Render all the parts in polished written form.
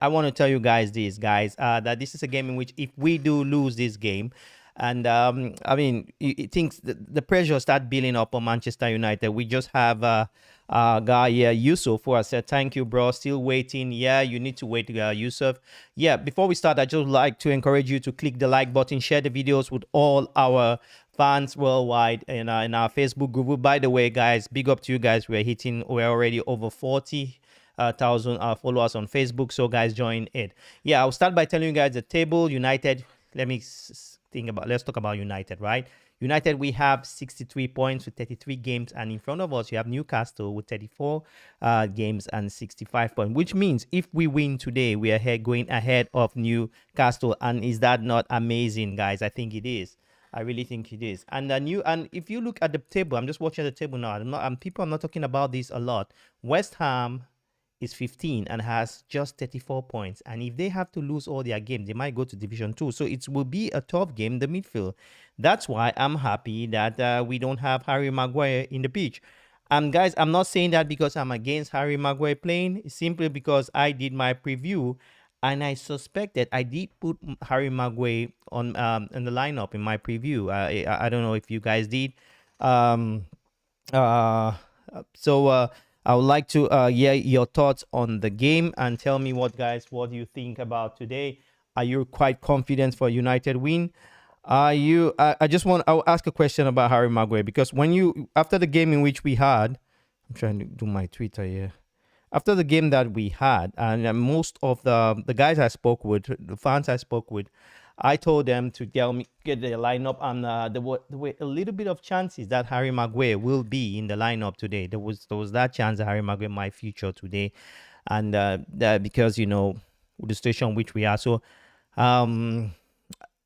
I want to tell you guys this, guys, that this is a game in which if we do lose this game, and I mean, it thinks the pressure start building up on Manchester United. We just have guy here, Yusuf, who I said, thank you, bro. Still waiting. Yeah, you need to wait, Yusuf. Yeah, before we start, I just like to encourage you to click the like button, share the videos with all our fans worldwide in our Facebook group. By the way, guys, big up to you guys. We're already over 40,000 followers on Facebook. So guys, join it. Yeah, I'll start by telling you guys the table. United. Let's talk about United, right? United, we have 63 points with 33 games, and in front of us, you have Newcastle with 34 games and 65 points, which means if we win today, we are going ahead of Newcastle. And is that not amazing, guys? I think it is. I really think it is. And if you look at the table, I'm just watching the table now. People are not talking about this a lot. West Ham is 15 and has just 34 points. And if they have to lose all their games, they might go to Division 2. So it will be a tough game, the midfield. That's why I'm happy that we don't have Harry Maguire in the pitch. Guys, I'm not saying that because I'm against Harry Maguire playing. It's simply because I did my preview and I suspected I did put Harry Maguire on in the lineup in my preview. I don't know if you guys did. Um, uh, so I would like to hear your thoughts on the game and tell me what do you think about today? Are you quite confident for United win? I'll ask a question about Harry Maguire, because after the game in which we had, I'm trying to do my Twitter here. After the game that we had, and most of the guys I spoke with, the fans I spoke with, I told them to get the lineup, and there were a little bit of chances that Harry Maguire will be in the lineup today. There was that chance that Harry Maguire might feature today, and because with the situation which we are. So,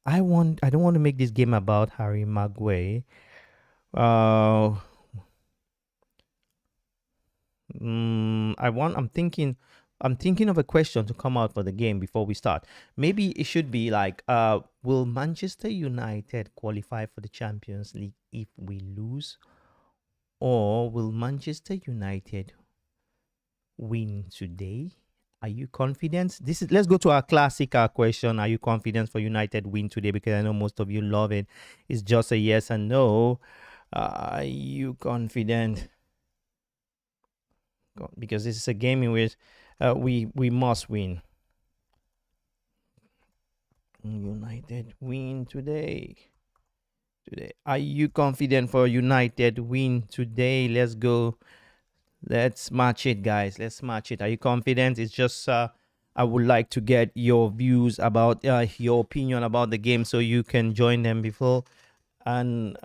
I don't want to make this game about Harry Maguire. I'm thinking of a question to come out for the game before we start. Maybe it should be like, will Manchester United qualify for the Champions League if we lose? Or will Manchester United win today? Are you confident? Let's go to our classic question. Are you confident for United win today? Because I know most of you love it. It's just a yes and no. Are you confident? Because this is a game in which we must win. United win today. Are you confident for United win today? Let's go. Let's match it, guys. Let's match it. Are you confident? It's just I would like to get your views about your opinion about the game, so you can join them before. And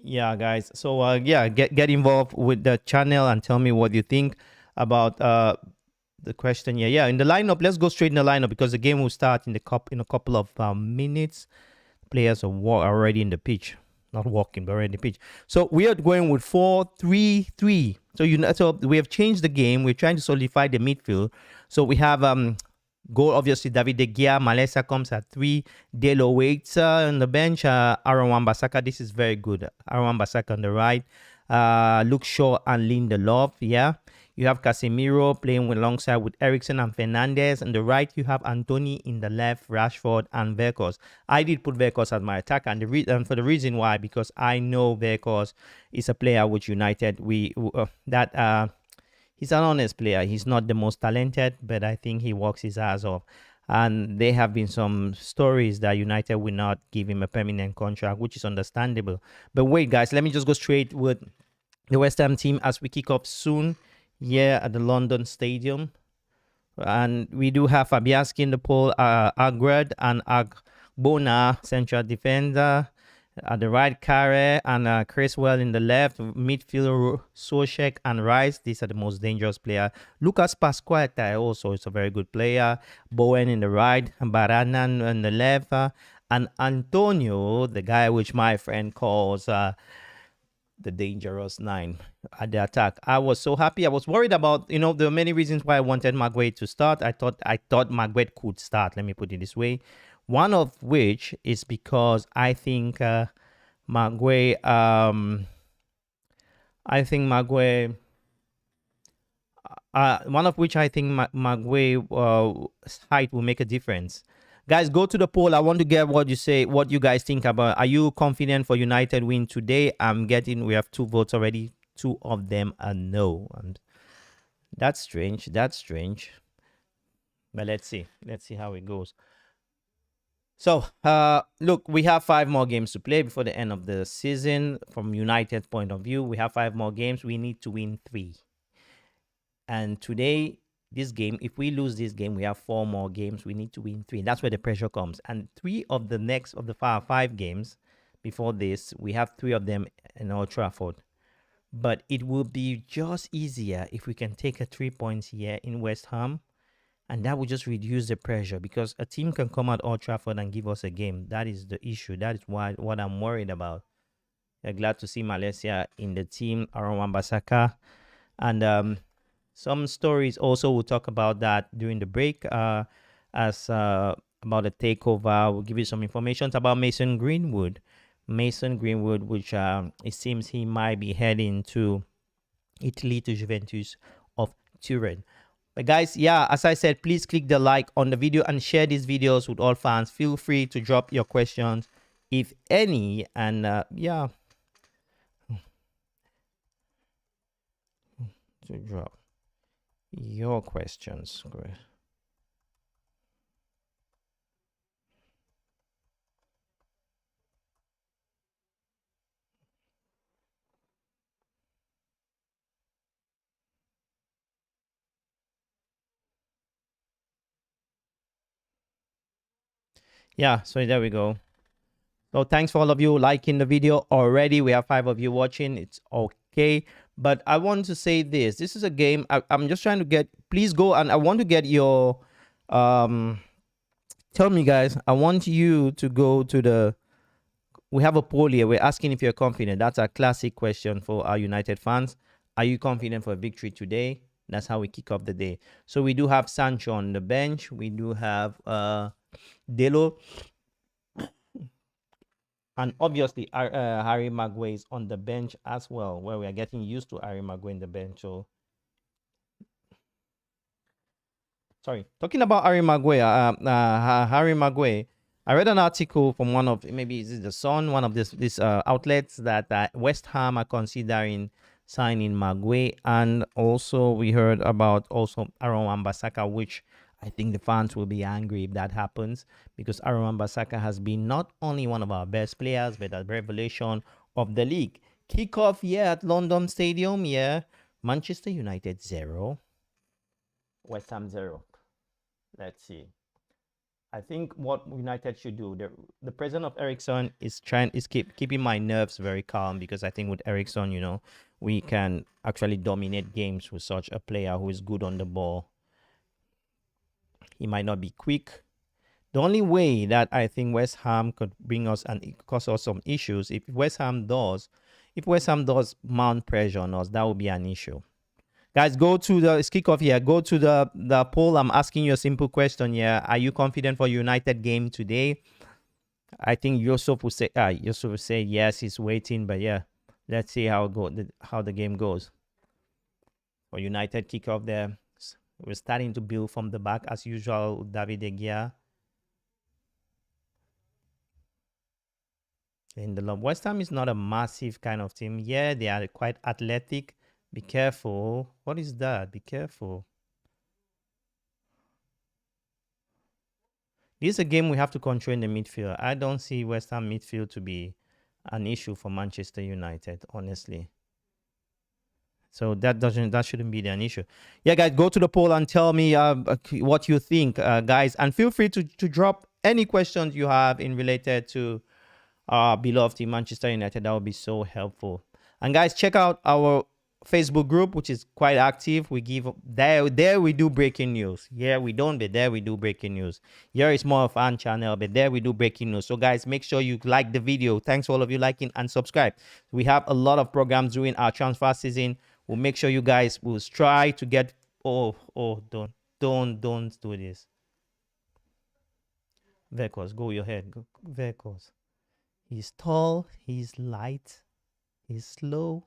yeah, guys, so yeah, get involved with the channel and tell me what you think about the question. Yeah, in the lineup, let's go straight in the lineup, because the game will start in a couple of minutes. Players are already in the pitch, not walking, but already in the pitch. So we are going with 4-3-3. So we have changed the game. We're trying to solidify the midfield. So we have goal, obviously, David De Gea. Malesa comes at 3. Delo waits on the bench. Aaron Wan-Bissaka. This is very good. Aaron Wan-Bissaka on the right. Luke Shaw and Lindelof. Yeah. You have Casemiro playing alongside with Eriksen and Fernandes. On the right, you have Anthony. In the left, Rashford and Weghorst. I did put Weghorst as my attacker, and for the reason why, because I know Weghorst is a player which United he's an honest player. He's not the most talented, but I think he works his ass off. And there have been some stories that United will not give him a permanent contract, which is understandable. But wait, guys, let me just go straight with the West Ham team as we kick off soon here at the London Stadium. And we do have Fabianski in the pole, Agrad and Agbona, central defender. At the right, Kare and Criswell in the left. Midfield, Soshek and Rice. These are the most dangerous players. Lucas Pasqueta also is a very good player. Bowen in the right. Baranan on the left. And Antonio, the guy which my friend calls the dangerous 9 at the attack. I was so happy. I was worried about, there were many reasons why I wanted Maguire to start. I thought Maguire could start. Let me put it this way. One of which is because I think Maguire, One of which I think Magway height will make a difference. Guys, go to the poll. I want to get what you say, what you guys think about. Are you confident for United win today? We have 2 votes already. 2 of them are no. And that's strange. That's strange. But let's see. Let's see how it goes. So, look, we have 5 more games to play before the end of the season. From United's point of view, we have 5 more games. We need to win 3. And today, this game, if we lose this game, we have 4 more games. We need to win 3. That's where the pressure comes. And 3 of the next of the 5 games before this, we have 3 of them in Old Trafford. But it will be just easier if we can take a 3 points here in West Ham. And that will just reduce the pressure, because a team can come at Old Trafford and give us a game. That is the issue. That is what I'm worried about. I'm glad to see Malaysia in the team, Aaron Wan-Bissaka. And some stories also, we'll talk about that during the break. About the takeover, we'll give you some information about Mason Greenwood. Mason Greenwood, which it seems he might be heading to Italy, to Juventus of Turin. But guys, yeah, as I said, please click the like on the video and share these videos with all fans. Feel free to drop your questions, if any. And yeah, to drop your questions. Great. Yeah, so there we go. So thanks for all of you liking the video already. We have 5 of you watching. It's okay. But I want to say this. This is a game. I'm just trying to get, please go, and I want to get your, tell me guys, I want you to go to the, we have a poll here. We're asking if you're confident. That's a classic question for our United fans. Are you confident for a victory today? That's how we kick off the day. So we do have Sancho on the bench. We do have Delo. And obviously, Harry Maguire is on the bench as well, where we are getting used to Harry Maguire in the bench. So, sorry, talking about Harry Maguire, Harry Maguire, I read an article from one of, maybe is it the Sun, one of these outlets, that West Ham are considering signing Maguire. And also we heard about also Aaron Wan-Bissaka, which I think the fans will be angry if that happens, because Aaron Wan-Bissaka has been not only one of our best players, but a revelation of the league. Kickoff, yeah, at London Stadium, yeah. Manchester United 0, West Ham 0. Let's see. I think what United should do, the president of Ericsson is keeping my nerves very calm, because I think with Ericsson, you know, we can actually dominate games with such a player who is good on the ball. He might not be quick. The only way that I think West Ham could bring us and cause us some issues, if West Ham does mount pressure on us, that would be an issue. Guys, go to the kickoff here. Go to the poll. I'm asking you a simple question here. Are you confident for United game today? I think Yusuf will say yes, he's waiting. But yeah, let's see how the game goes. For United kickoff there. We're starting to build from the back as usual. David De Gea. In the West Ham is not a massive kind of team. Yeah, they are quite athletic. Be careful. What is that? Be careful. This is a game we have to control in the midfield. I don't see West Ham midfield to be an issue for Manchester United, honestly. So that shouldn't be an issue. Yeah, guys, go to the poll and tell me what you think, guys. And feel free to drop any questions you have in related to beloved team Manchester United. That would be so helpful. And guys, check out our Facebook group, which is quite active. We give there we do breaking news. Here we don't, but there we do breaking news. Here is more a fan channel, but there we do breaking news. So guys, make sure you like the video. Thanks for all of you liking and subscribe. We have a lot of programs during our transfer season. We'll make sure you guys will try to get. Don't do this. Vehicles, go your head. Go, vehicles. He's tall. He's light. He's slow.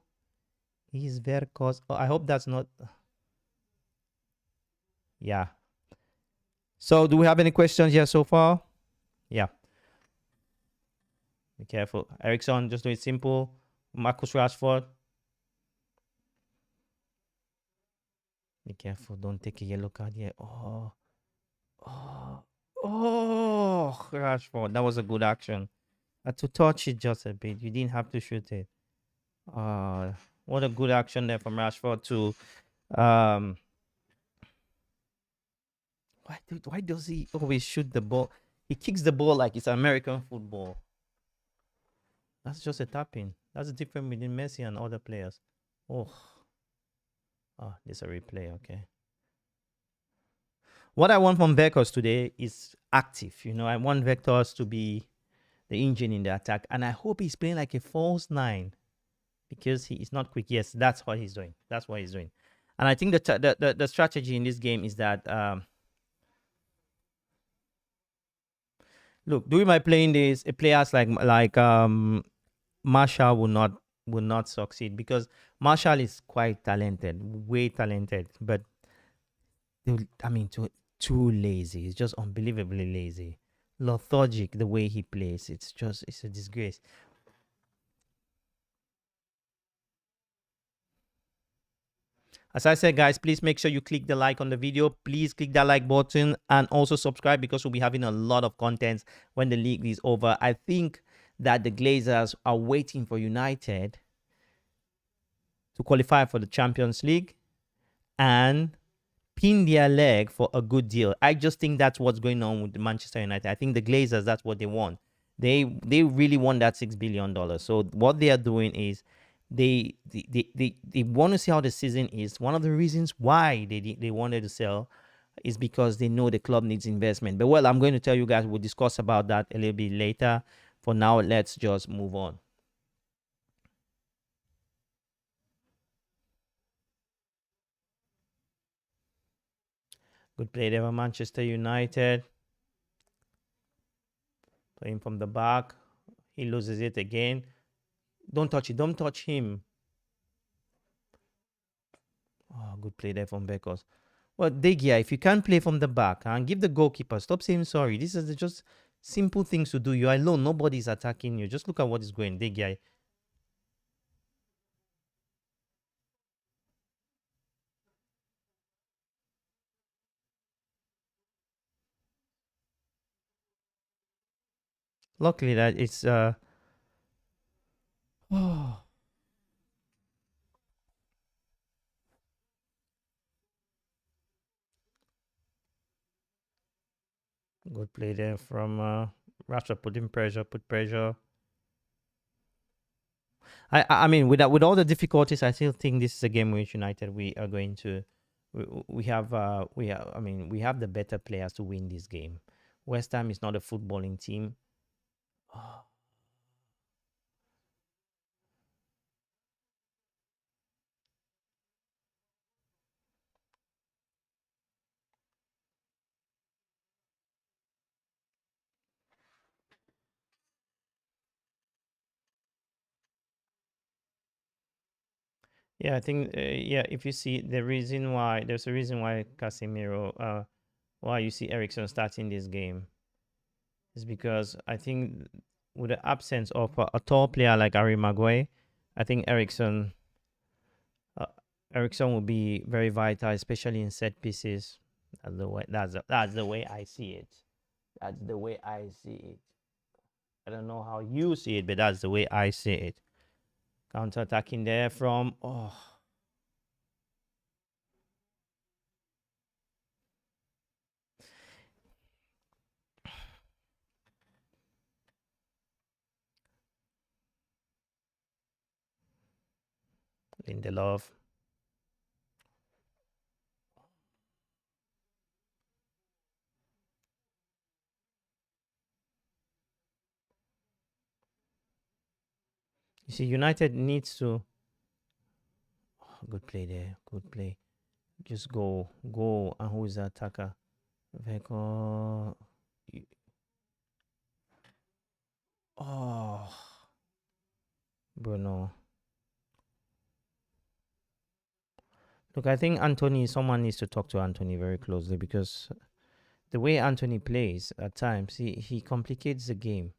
He's very close. Oh, I hope that's not. Yeah. So, do we have any questions here so far? Yeah. Be careful. Ericsson, just do it simple. Marcus Rashford. Be careful. Don't take a yellow card yet. Oh. Oh. Oh. Rashford. That was a good action. To touch it just a bit. You didn't have to shoot it. What a good action there from Rashford to um why does he always shoot the ball? He kicks the ball like it's American football. That's just a tapping. That's the difference between Messi and other players. Oh, there's a replay. Okay. What I want from Vectors today is active. I want Vectors to be the engine in the attack, and I hope he's playing like a false nine because he is not quick. Yes, that's what he's doing. That's what he's doing. And I think the strategy in this game is that look, during my playing days, a players like Marshall will not succeed because Marshall is quite talented, way talented, but I mean, too lazy. He's just unbelievably lazy, lethargic. The way he plays, it's a disgrace. As I said, guys, please make sure you click the like on the video. Please click that like button and also subscribe because we'll be having a lot of content when the league is over. I think that the Glazers are waiting for United to qualify for the Champions League and pin their leg for a good deal. I just think that's what's going on with Manchester United. I think the Glazers, that's what they want. They really want that $6 billion. So what they are doing is they want to see how the season is. One of the reasons why they wanted to sell is because they know the club needs investment. But well, I'm going to tell you guys, we'll discuss about that a little bit later. For now, let's just move on. Good play there for Manchester United. Playing from the back. He loses it again. Don't touch it. Don't touch him. Oh, good play there from Bekos. Well, Degia, if you can't play from the back and give the goalkeeper, stop saying sorry. This is just simple things to do. You're alone. Nobody's attacking you. Just look at what is going. Degia. Luckily that it's oh, good play there from Rashford. Put pressure. I mean, with all the difficulties, I still think this is a game which United we are going to I mean we have the better players to win this game. West Ham is not a footballing team. Oh, yeah, I think yeah. If you see there's a reason why Casemiro, why you see Ericsson starting this game, is because I think with the absence of a tall player like Harry Maguire, I think uh, Ericsson will be very vital, especially in set pieces. That's the way I see it. That's the way I see it. I don't know how you see it, but that's the way I see it. Counter attacking there from Lindelof. You see, United needs to. Oh, good play there. Good play. Just go. And who is the attacker? Veko. Oh, Bruno. Look, I think Anthony, someone needs to talk to Anthony very closely because the way Anthony plays at times, he complicates the game.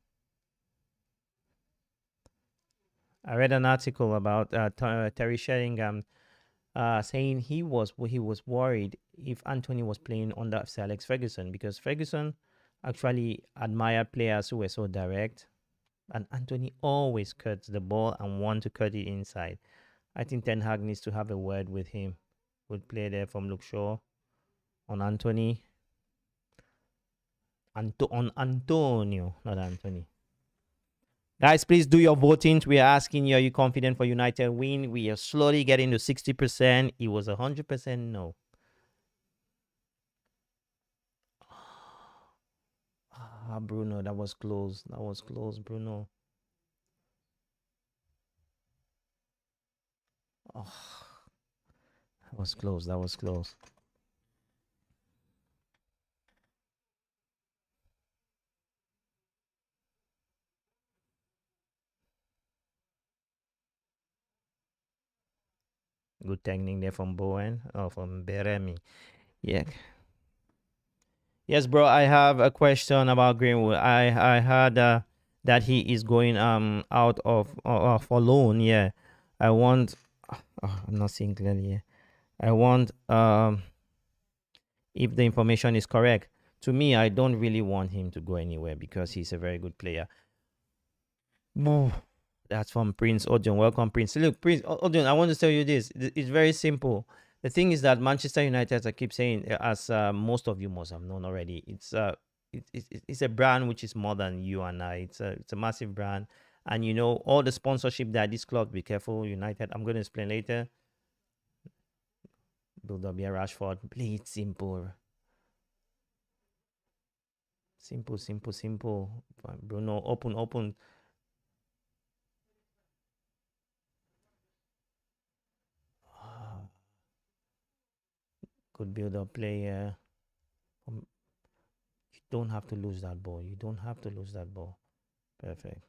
I read an article about Terry Sheringham saying he was worried if Anthony was playing under Sir Alex Ferguson because Ferguson actually admired players who were so direct, and Anthony always cuts the ball and want to cut it inside. I think Ten Hag needs to have a word with him. Good play there from Luke Shaw on Anthony. On Antonio, not Anthony. Guys, please do your voting. We are asking you, are you confident for United win? We are slowly getting to 60%. It was 100% no. Bruno, that was close. That was close, Bruno. Oh, that was close. That was close. Good technique there from Bowen. Oh, from Beremi. Yeah. Yes, bro. I have a question about Greenwood. I heard that he is going out of for loan. Yeah. I want. I'm not seeing clearly. Yeah. I want if the information is correct. To me, I don't really want him to go anywhere because he's a very good player. That's from Prince Odion. Welcome, Prince. Look, Prince Odion, I want to tell you this. It's very simple. The thing is that Manchester United, as I keep saying, as most of you must have known already, it's a brand which is more than you and I. It's a massive brand, and you know all the sponsorship that this club. Be careful, United. I'm going to explain later. Build up here, Rashford. Play it simple. Simple. Bruno, open. Good build-up play. You don't have to lose that ball. Perfect.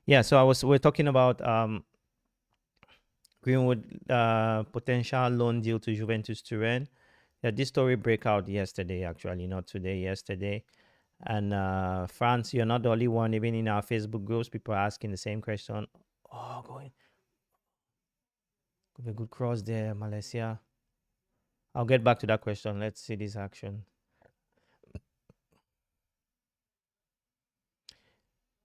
Yeah. So we're talking about Greenwood potential loan deal to Juventus Turin. Yeah, this story break out yesterday. Actually, not today. Yesterday. And France, you're not the only one. Even in our Facebook groups, people are asking the same question. Oh, going. Could be a good cross there, Malaysia. I'll get back to that question. Let's see this action.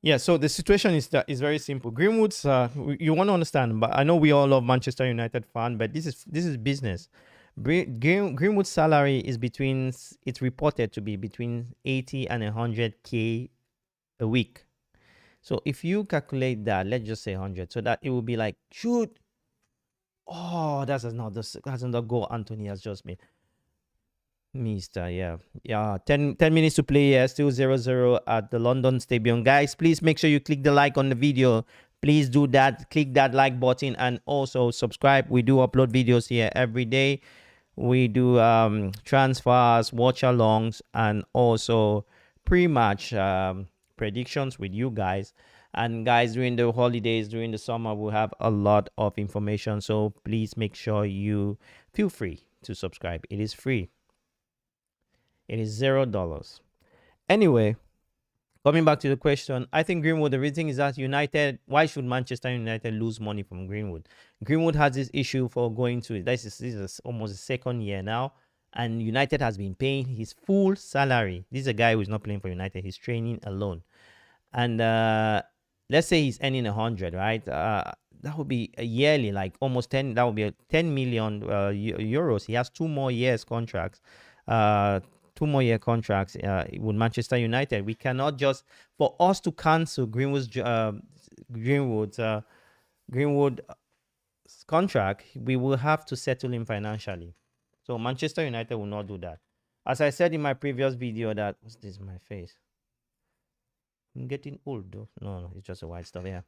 Yeah, so the situation is very simple. Greenwood's you want to understand, but I know we all love Manchester United fan, but this is business. Greenwood's salary is it's reported to be between 80 and 100K a week. So if you calculate that, let's just say 100, so that it will be like shoot. Oh, that's not goal Anthony has just made. Mister, yeah. 10 minutes to play. Yeah, still 0-0 at the London Stadium. Guys, please make sure you click the like on the video. Please do that. Click that like button and also subscribe. We do upload videos here every day. We do transfers, watch alongs, and also pre-match predictions with you guys. And guys, during the holidays, during the summer, we'll have a lot of information. So please make sure you feel free to subscribe. It is free. It is $0. Anyway, coming back to the question, I think Greenwood, the reason is that United, why should Manchester United lose money from Greenwood? Greenwood has this issue for going to, this is almost the second year now, and United has been paying his full salary. This is a guy who's not playing for United. He's training alone. And let's say he's earning 100, right? That would be a yearly, like almost 10, that would be 10 million euros. He has 2 more years contracts. 2 more year contracts with Manchester United. We cannot just, for us to cancel Greenwood's contract, we will have to settle him financially. So Manchester United will not do that. As I said in my previous video, that what's this? My face. I'm getting old though. No, it's just a white stuff. Yeah.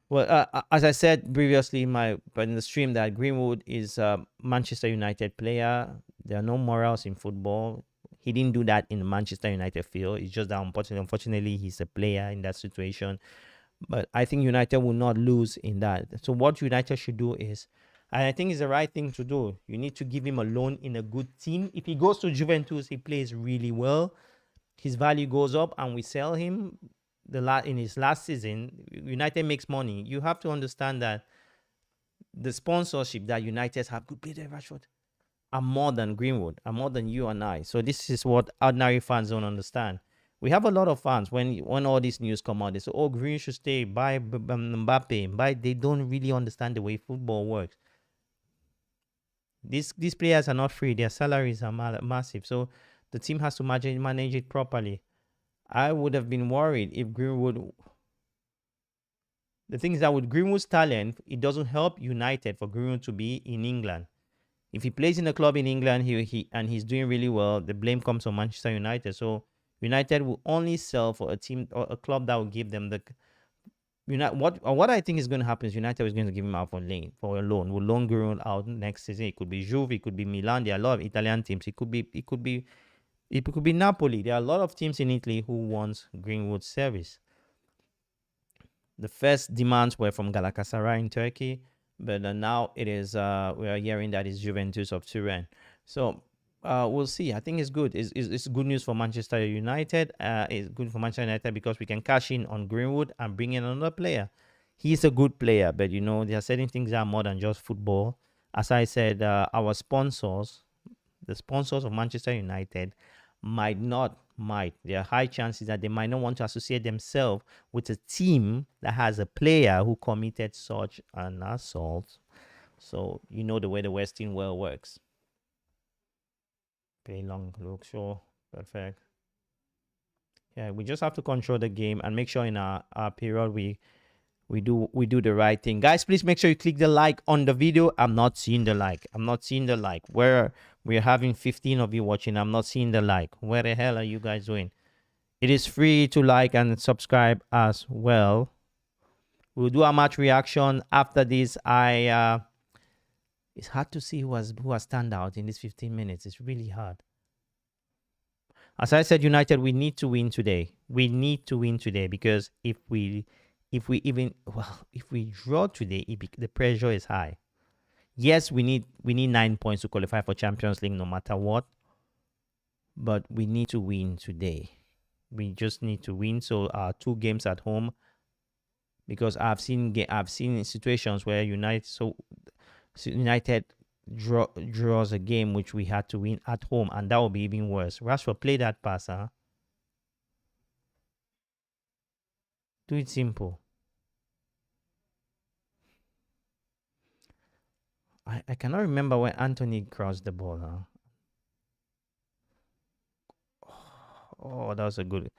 Well, as I said previously in the stream, that Greenwood is a Manchester United player. There are no morals in football. He didn't do that in the Manchester United field. It's just that unfortunately he's a player in that situation. But I think United will not lose in that. So what United should do is And I think it's the right thing to do. You need to give him a loan in a good team. If he goes to Juventus, he plays really well. His value goes up, and we sell him in his last season. United makes money. You have to understand that the sponsorship that United have, good play there, Rashford, are more than Greenwood, are more than you and I. So this is what ordinary fans don't understand. We have a lot of fans when all these news come out, they say, "Oh, Green should stay, buy Mbappe, buy." They don't really understand the way football works. These players are not free; their salaries are massive, so the team has to manage it properly. I would have been worried if Greenwood. The thing is that with Greenwood's talent, it doesn't help United for Greenwood to be in England. If he plays in a club in England, he's doing really well, the blame comes on Manchester United. So United will only sell for a team or a club that will give them the what I think is going to happen is United is going to give him out for a loan. We'll loan Greenwood out next season. It could be Juve, it could be Milan. There are a lot of Italian teams. It could be Napoli. There are a lot of teams in Italy who want Greenwood's service. The first demands were from Galatasaray in Turkey, but now it is we are hearing that it's Juventus of Turin. So we'll see. I think it's good. It's good news for Manchester United. It's good for Manchester United because we can cash in on Greenwood and bring in another player. He's a good player, but there are certain things that are more than just football. As I said, our sponsors, the sponsors of Manchester United, there are high chances that they might not want to associate themselves with a team that has a player who committed such an assault. So the way the Western world works. Play long, look, sure, perfect. Yeah, we just have to control the game and make sure in our period we do the right thing. Guys, please make sure you click the like on the video. I'm not seeing the like. Where we're having 15 of you watching, I'm not seeing the like. Where the hell are you guys doing? It is free to like and subscribe as well. We'll do a match reaction after this. It's hard to see who has stand out in these 15 minutes. It's really hard. As I said, United, we need to win today. We need to win today because if we draw today, the pressure is high. Yes, we need 9 points to qualify for Champions League no matter what. But we need to win today. We just need to win. So 2 games at home, because I've seen situations where United draws a game which we had to win at home, and that will be even worse. Rashford, play that pass, huh? Do it simple. I cannot remember when Anthony crossed the ball, huh? Oh, that was a good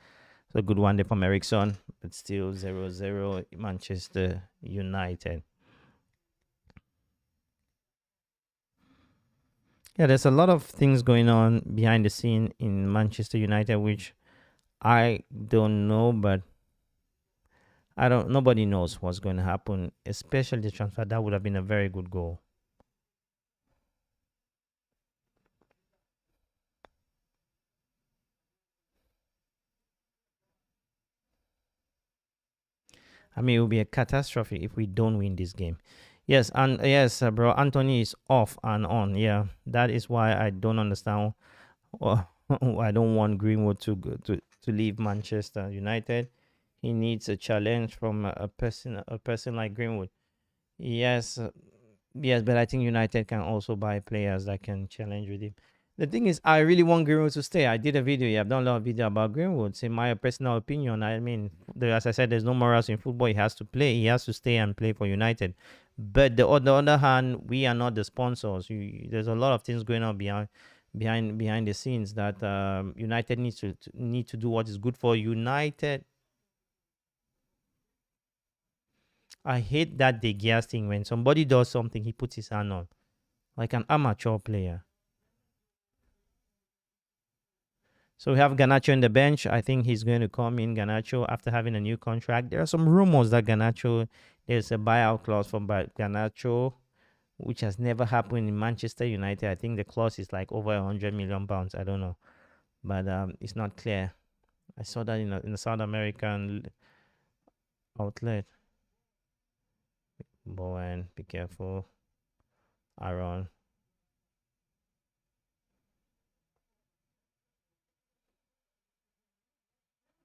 one there from Ericsson, but still 0-0 Manchester United. Yeah, there's a lot of things going on behind the scene in Manchester United, which I don't know, but nobody knows what's going to happen, especially the transfer. That would have been a very good goal. I mean, it will be a catastrophe if we don't win this game. Yes, and yes, bro, Anthony is off and on. Yeah, that is why I don't understand. I don't want Greenwood to leave Manchester United. He needs a challenge from a person like Greenwood. Yes, yes, but I think United can also buy players that can challenge with him. The thing is, I really want Greenwood to stay. I did a video. Yeah, I've done a lot of video about Greenwood. It's in my personal opinion. I mean, as I said, there's no morals in football. He has to play. He has to stay and play for United. But on the other hand, we are not the sponsors. There's a lot of things going on behind the scenes that United needs to do what is good for United. I hate that De Gea thing. When somebody does something, he puts his hand on, like an amateur player. So we have Garnacho on the bench. I think he's going to come in, Garnacho, after having a new contract. There are some rumors that there's a buyout clause for Garnacho, which has never happened in Manchester United. I think the clause is like over £100 million. I don't know, but it's not clear. I saw that in a South American outlet. Bowen, be careful. Aaron.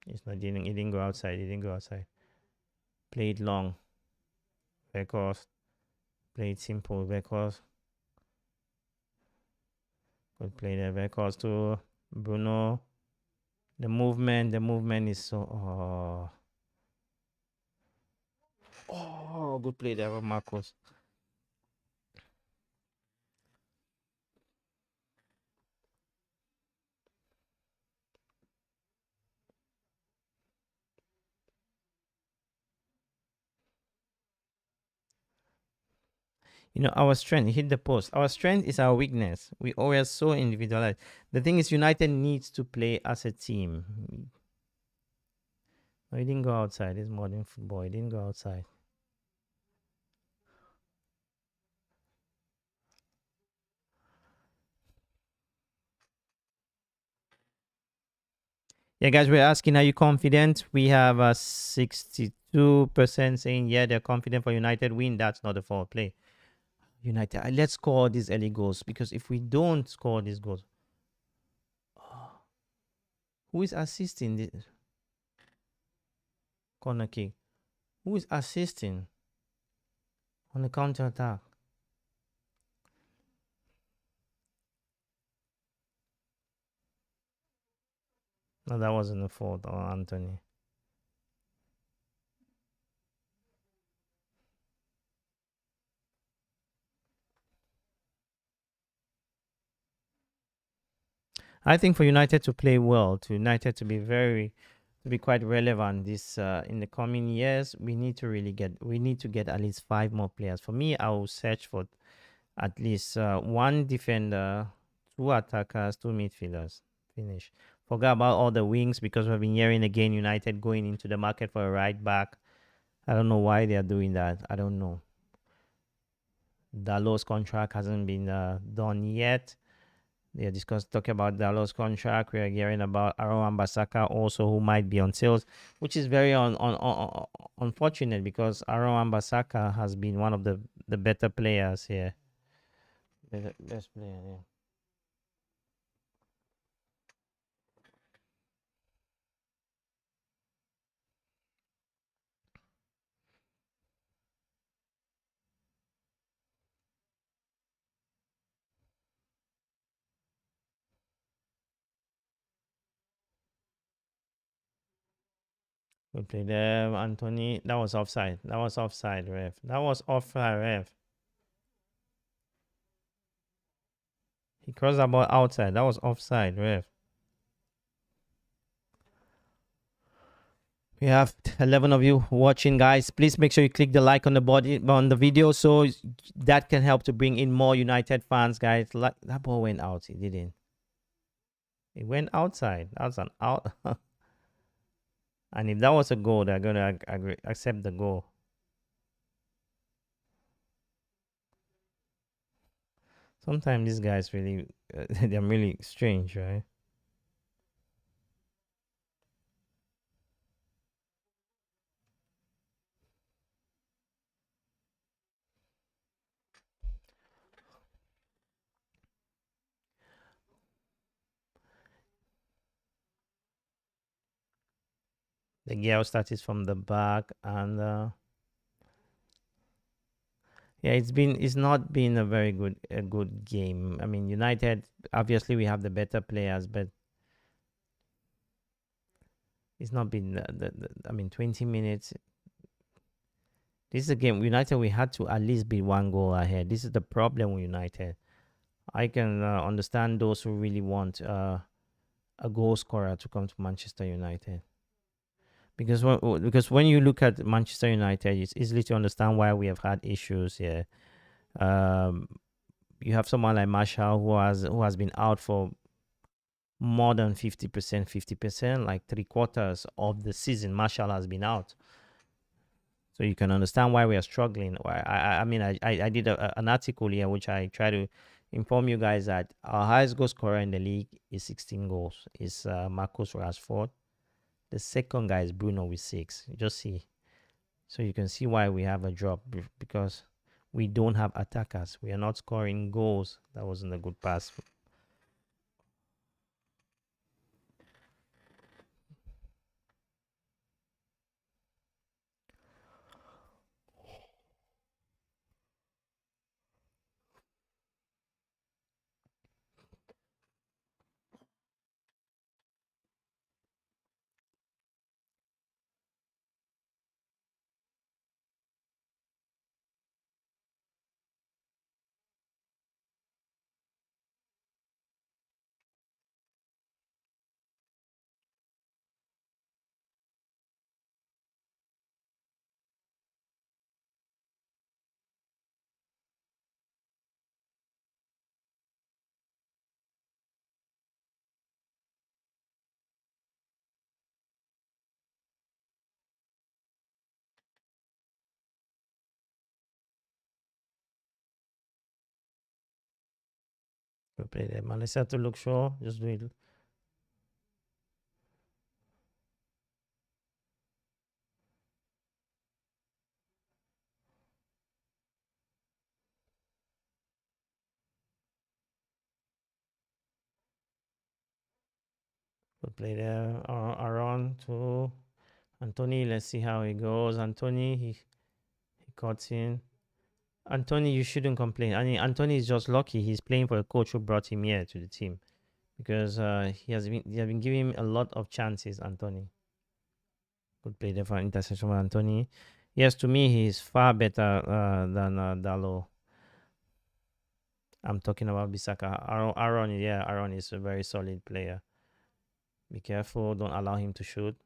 It's not didn't. He didn't go outside. He didn't go outside. Play it long. Because play it simple. Because good play there. Because to Bruno. The movement is so. Oh, good play there from Marcos. You know, our strength, hit the post. Our strength is our weakness. We always so individualized. The thing is, United needs to play as a team. No, he didn't go outside. It's modern football. He didn't go outside. Yeah, guys, we're asking, are you confident? We have 62% saying, yeah, they're confident for United win. That's not a foul play. United, let's score these early goals, because if we don't score these goals, who is assisting this corner kick? Who is assisting on the counter attack? No, that wasn't a fault on Anthony. I think for United to play well, to United to be quite relevant this in the coming years, we need to get at least 5 more players. For me, I will search for at least one defender, 2 attackers, 2 midfielders. Finish. Forget about all the wings, because we've been hearing again United going into the market for a right back. I don't know why they are doing that. I don't know. Dalot's contract hasn't been done yet. They are talking about Dalot's contract. We are hearing about Aaron Wan-Bissaka also, who might be on sales, which is very unfortunate, because Aaron Wan-Bissaka has been one of the better players here. Best player, yeah. We played there, Anthony. That was offside. That was offside, ref. That was offside, ref. He crossed the ball outside. That was offside, ref. We have 11 of you watching, guys. Please make sure you click the like on the video, so that can help to bring in more United fans, guys. Like, that ball went out. It didn't. It went outside. That's an out. And if that was a goal, they're gonna accept the goal. Sometimes these guys really, they're really strange, right? The girl started from the back, and yeah, it's not been a good game. I mean, United, obviously we have the better players, but it's not been I mean, 20 minutes. This is a game United, we had to at least be 1 goal ahead. This is the problem with United. I can understand those who really want a goal scorer to come to Manchester United. Because when you look at Manchester United, it's easily to understand why we have had issues here. You have someone like Marshall who has been out for more than 50%, like 3/4 of the season. Marshall has been out, so you can understand why we are struggling. I mean, I did an article here which I try to inform you guys that our highest goal scorer in the league is 16 goals. Is Marcus Rashford. The second guy is Bruno with 6. You just see. So you can see why we have a drop, because We don't have attackers. We are not scoring goals. That wasn't a good pass. We play there. Malaysia to look sure. Just do it. We play there. Aaron to Anthony. Let's see how it goes. Anthony, he cuts in. Anthony, you shouldn't complain. I mean, Anthony is just lucky. He's playing for a coach who brought him here to the team because he has been giving him a lot of chances. Anthony, good play there for interception from Anthony. Yes, to me, he's far better than Dalo. I'm talking about Bisaka. Aaron is a very solid player. Be careful. Don't allow him to shoot.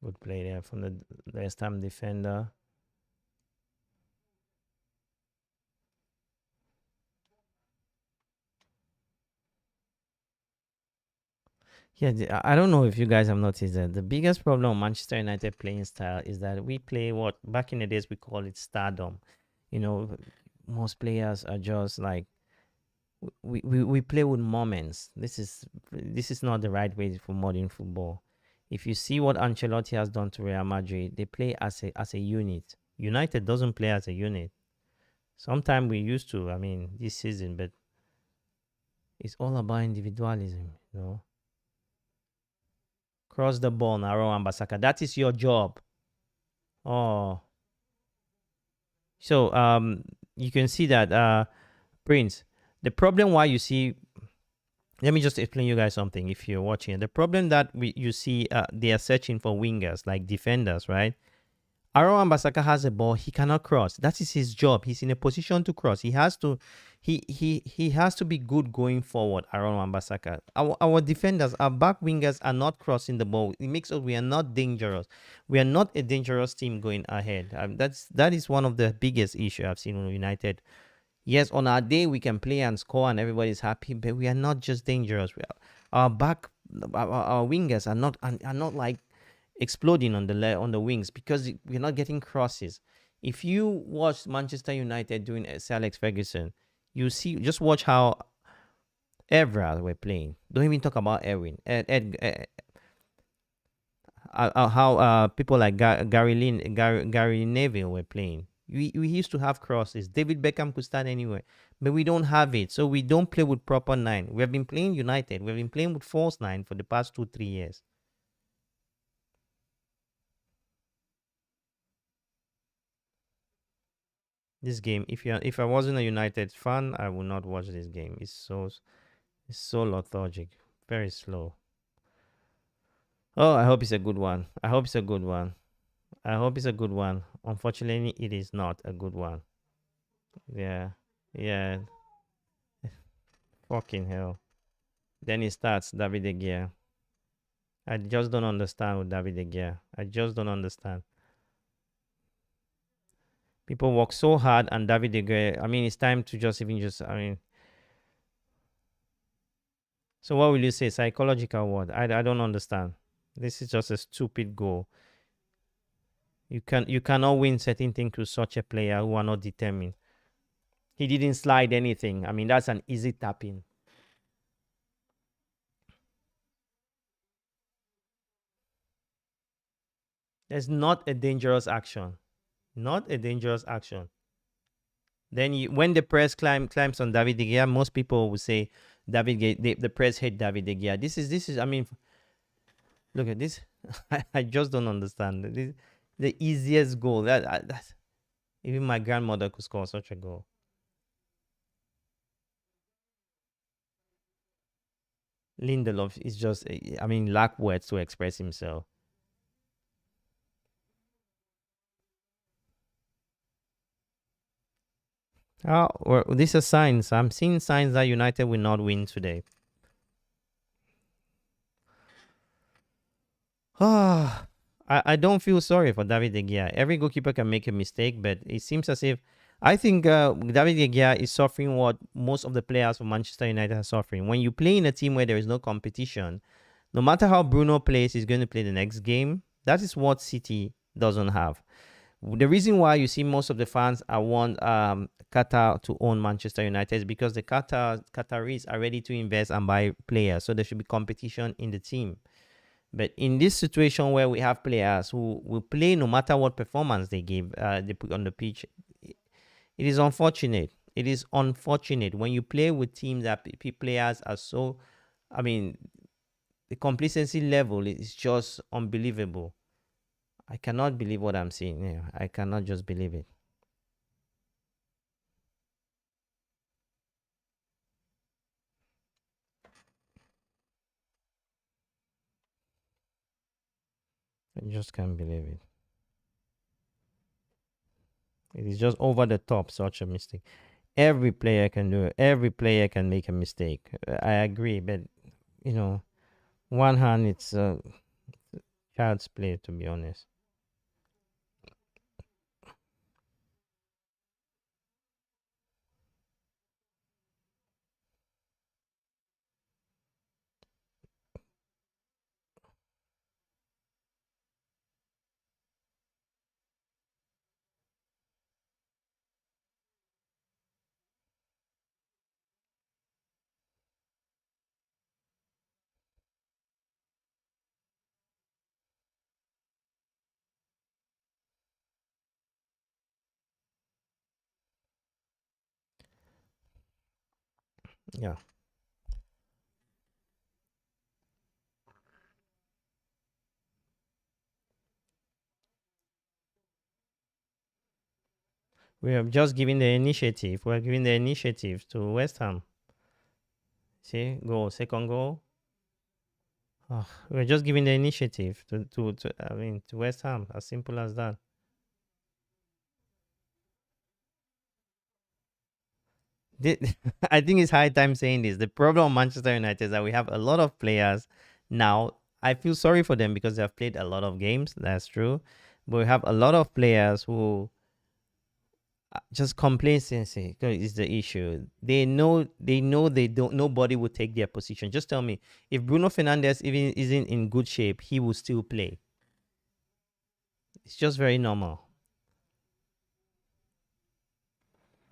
Good play there from the West Ham defender. Yeah, I don't know if you guys have noticed that the biggest problem with Manchester United playing style is that we play what back in the days we call it stardom. You know, most players are just like we play with moments. This is not the right way for modern football. If you see what Ancelotti has done to Real Madrid, they play as a unit. United doesn't play as a unit. Sometimes we used to, I mean, this season, but it's all about individualism, you know. Cross the ball, Naro Ambasaka. That is your job. Oh. So you can see that Prince, the problem why you see, let me just explain you guys something if you're watching. The problem that you see they are searching for wingers like defenders, right? Aaron Ambasaka has a ball, he cannot cross. That is his job. He's in a position to cross. He has to he has to be good going forward, Aaron Ambasaka. Our defenders, our back wingers are not crossing the ball. It makes us we are not dangerous. We are not a dangerous team going ahead. That is one of the biggest issue I've seen with United. Yes, on our day we can play and score and everybody's happy, but we are not just dangerous. Our back, our wingers are not like exploding on the wings because we're not getting crosses. If you watch Manchester United doing Sir Alex Ferguson, you see just watch how Evra were playing. Don't even talk about Edwin. How people like Gary Neville were playing. We used to have crosses. David Beckham could stand anywhere, but we don't have it. So we don't play with proper nine. We have been playing United. We have been playing with false nine for the past 2-3 years. This game, if I wasn't a United fan, I would not watch this game. It's so lethargic, very slow. Oh, I hope it's a good one. I hope it's a good one. I hope it's a good one. Unfortunately, it is not a good one. Yeah, yeah. Fucking hell. Then it starts David De Gea. I just don't understand with David De Gea. I just don't understand. People work so hard, and David De Gea. I mean, it's time to just even just. I mean, so what will you say? Psychological what? I don't understand. This is just a stupid goal. You cannot win certain things with such a player who are not determined. He didn't slide anything. I mean, that's an easy tapping. There's not a dangerous action. Not a dangerous action. Then when the press climbs on David De Gea, most people will say the press hate David De Gea. This is. I mean, look at this. I just don't understand. This, the easiest goal. That's even my grandmother could score such a goal. Lindelof is just. I mean, lack words to express himself. Oh, well, these are signs. I'm seeing signs that United will not win today. Ah, I don't feel sorry for David De Gea. Every goalkeeper can make a mistake, but it seems as if I think David De Gea is suffering what most of the players for Manchester United are suffering. When you play in a team where there is no competition, no matter how Bruno plays, he's going to play the next game. That is what City doesn't have. The reason why you see most of the fans are want Qatar to own Manchester United is because the Qataris are ready to invest and buy players, so there should be competition in the team. But in this situation where we have players who will play no matter what performance they put on the pitch, it is unfortunate. It is unfortunate when you play with teams that players are so. I mean, the complacency level is just unbelievable. I cannot believe what I'm seeing here. I cannot just believe it. I just can't believe it. It is just over the top, such a mistake. Every player can do it. Every player can make a mistake. I agree, but you know, one hand, it's child's play, to be honest. Yeah, we have just given the initiative. We're giving the initiative to West Ham. See, goal, second goal. Oh, we're just giving the initiative to I mean to West Ham. As simple as that. I think it's high time saying this. The problem of Manchester United is that we have a lot of players now. I feel sorry for them because they have played a lot of games. That's true, but we have a lot of players who just complacency is the issue. They know they don't. Nobody will take their position. Just tell me if Bruno Fernandes even isn't in good shape, he will still play. It's just very normal.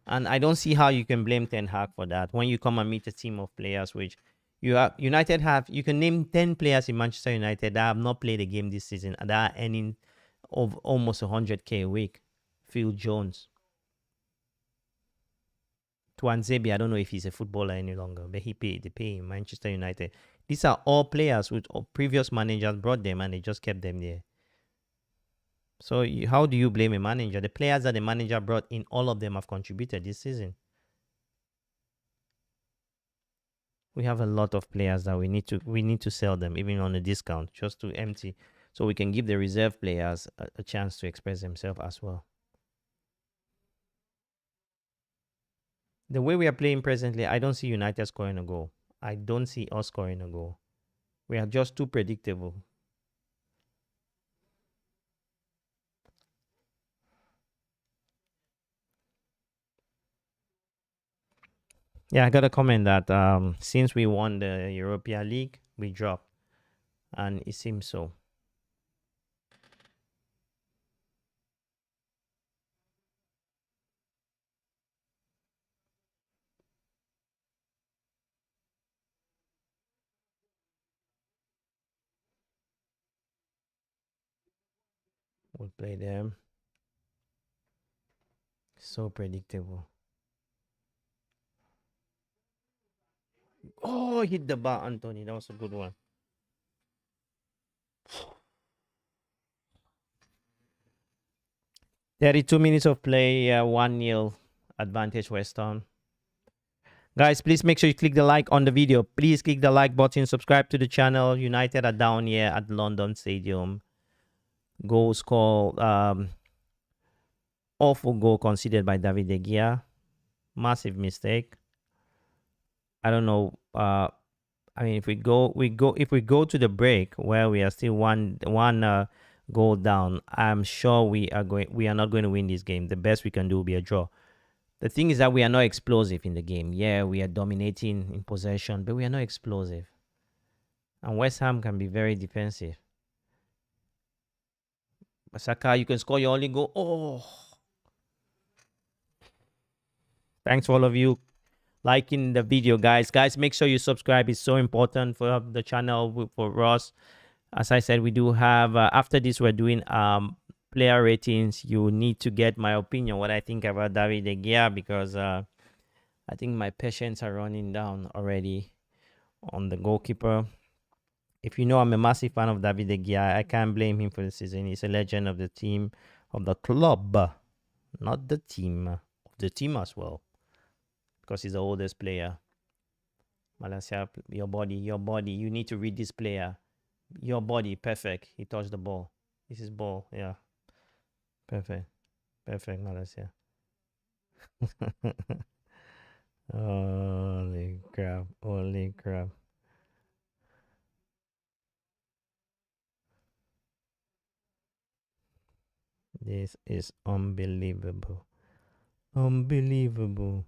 And I don't see how you can blame Ten Hag for that when you come and meet a team of players which United have. You can name 10 players in Manchester United that have not played a game this season and that are earning of almost 100K a week. Phil Jones, Tuanzebe, I don't know if he's a footballer any longer, but they pay in Manchester United. These are all players which previous managers brought them and they just kept them there. So how do you blame a manager? The players that the manager brought in, all of them have contributed this season. We have a lot of players that we need to sell them even on a discount just to empty, so we can give the reserve players a chance to express themselves as well. The way we are playing presently, I don't see United scoring a goal. I don't see us scoring a goal. We are just too predictable. Yeah, I got a comment that since we won the Europa League, we dropped, and it seems so. We'll play them. So predictable. Oh, hit the bar, Anthony. That was a good one. $32 of play, 1-0 advantage West Ham. Guys, please make sure you click the like on the video. Please click the like button, subscribe to the channel. United are down here at London Stadium. Goal score, awful goal conceded by David De Gea. Massive mistake. I don't know. I mean, if we go to the break where we are still one goal down, I'm sure we are not going to win this game. The best we can do will be a draw. The thing is that we are not explosive in the game. Yeah, we are dominating in possession, but we are not explosive. And West Ham can be very defensive. Saka, you can score your only goal. Oh. Thanks for all of you liking the video, guys. Guys, make sure you subscribe. It's so important for the channel, for Ross. As I said, we do have, after this, we're doing player ratings. You need to get my opinion, what I think about David De Gea, because I think my patience are running down already on the goalkeeper. If you know, I'm a massive fan of David De Gea. I can't blame him for the season. He's a legend of the team, of the club, not the team, of the team as well, because he's the oldest player. Malacia, your body. You need to read this player. Your body, perfect. He touched the ball. This is ball, yeah. Perfect, Malacia. Holy crap. This is unbelievable. Unbelievable.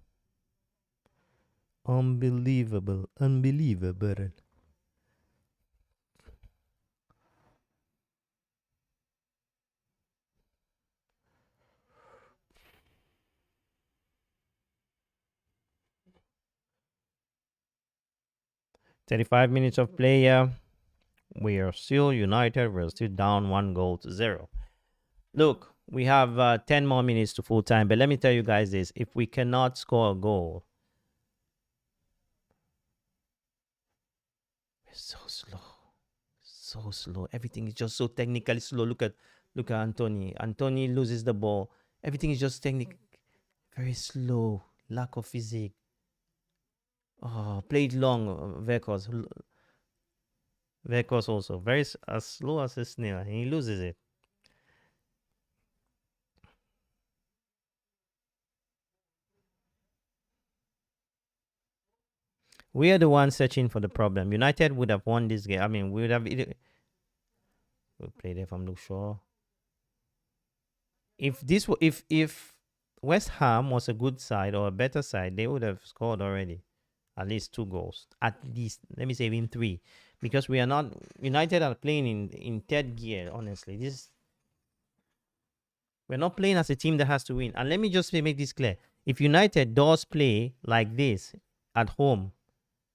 35 minutes of play. We are still united. We're still down 1-0. Look, we have 10 more minutes to full time. But let me tell you guys this. If we cannot score a goal, we're so slow. So slow. Everything is just so technically slow. Look at Anthony. Anthony loses the ball. Everything is just very slow. Lack of physique. Oh, played long. Vekos also very as slow as a snail, and he loses it. We are the ones searching for the problem. United would have won this game. I mean, we would have. We'll play there from Luke Shaw. If West Ham was a good side or a better side, they would have scored already. At least 2 goals. At least, let me say even 3. Because we are not, United are playing in third gear, honestly. We're not playing as a team that has to win. And let me just make this clear. If United does play like this at home,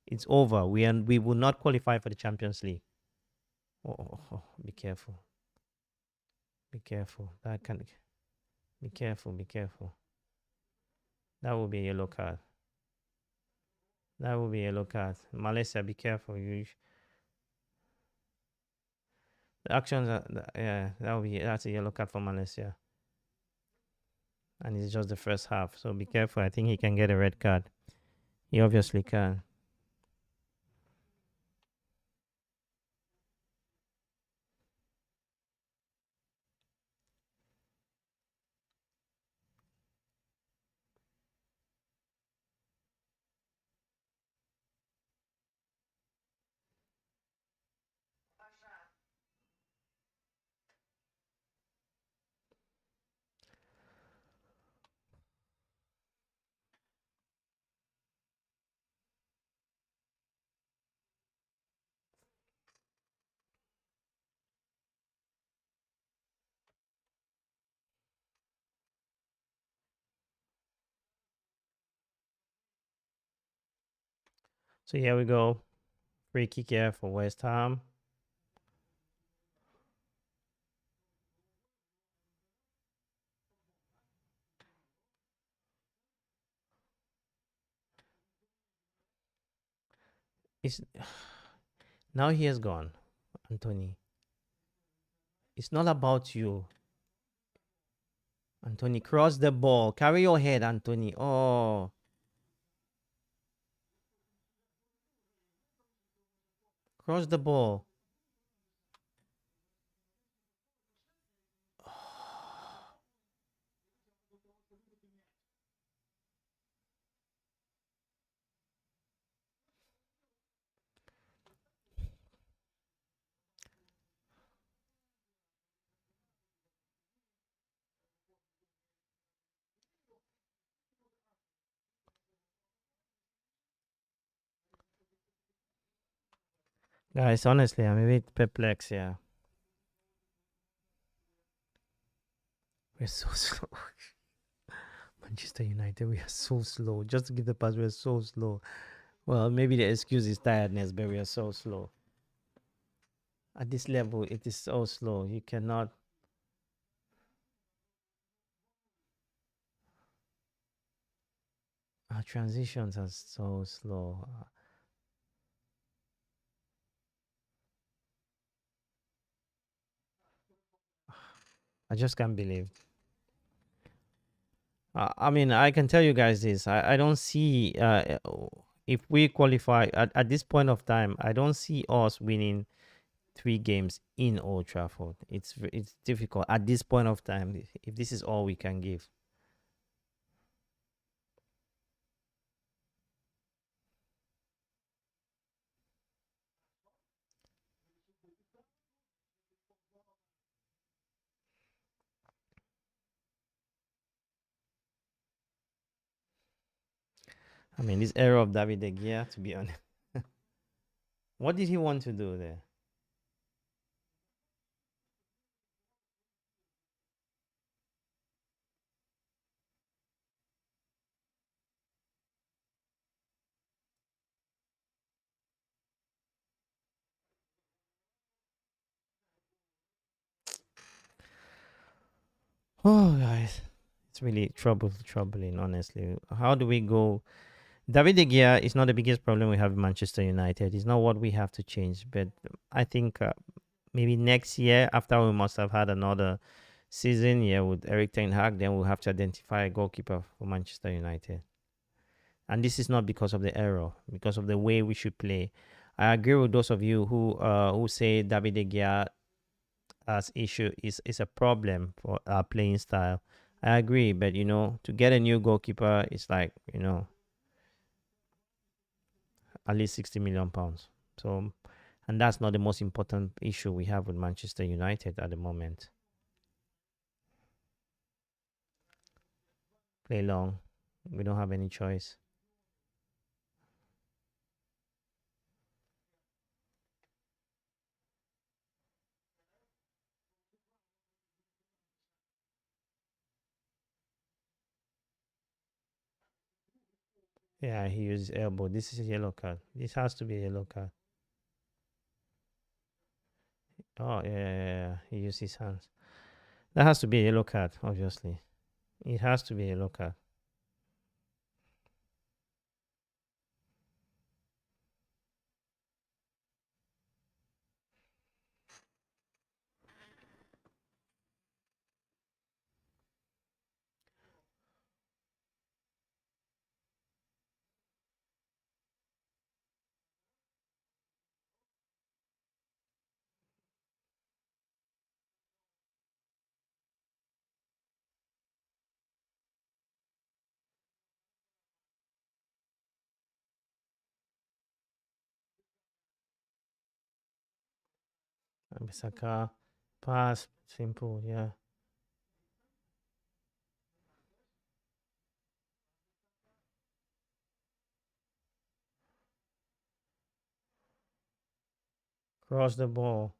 it's over. We will not qualify for the Champions League. Oh, be careful. Be careful. Be careful. That will be a yellow card. Malaysia, be careful. The actions are, yeah, that's a yellow card for Malaysia. And it's just the first half. So be careful. I think he can get a red card. He obviously can. So here we go. Free kick here for West Ham. It's now he has gone, Anthony. It's not about you, Anthony. Cross the ball. Carry your head, Anthony. Oh, cross the ball. Guys, honestly, I'm a bit perplexed. Yeah, we're so slow. Manchester United, we are so slow. Just to give the pass, we're so slow. Well, maybe the excuse is tiredness, but we are so slow. At this level, it is so slow. You cannot. Our transitions are so slow. I just can't believe. I mean, I can tell you guys this. I don't see if we qualify at this point of time. I don't see us winning 3 games in Old Trafford. It's difficult at this point of time. If this is all we can give. I mean, this error of David De Gea, to be honest. What did he want to do there? Oh, guys, it's really troubling, honestly. How do we go? David De Gea is not the biggest problem we have in Manchester United. It's not what we have to change. But I think maybe next year, after we must have had another season, yeah, with Eric Ten Hag, then we'll have to identify a goalkeeper for Manchester United. And this is not because of the error, because of the way we should play. I agree with those of you who say David De Gea as issue is a problem for our playing style. I agree, but to get a new goalkeeper, it's like at least 60 million pounds. So, and that's not the most important issue we have with Manchester United at the moment. Play long. We don't have any choice. Yeah, he used his elbow. This is a yellow card. This has to be a yellow card. Oh, yeah, yeah, yeah. He used his hands. That has to be a yellow card, obviously. It has to be a yellow card. Bisaka, pass, simple, yeah. Cross the ball.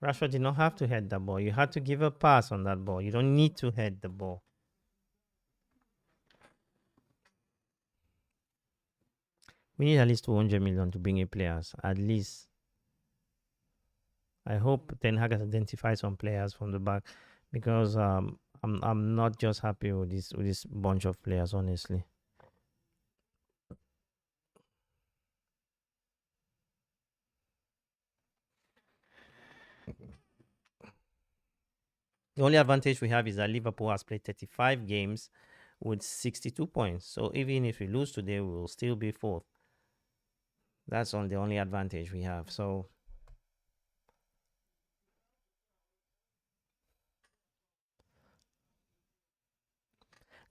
Rashford did not have to head the ball. You had to give a pass on that ball. You don't need to head the ball. We need at least 200 million to bring in players. At least. I hope Ten Hag has identified some players from the back because I'm not just happy with this bunch of players, honestly. The only advantage we have is that Liverpool has played 35 games with 62 points. So even if we lose today, we will still be fourth. That's on the only advantage we have. So,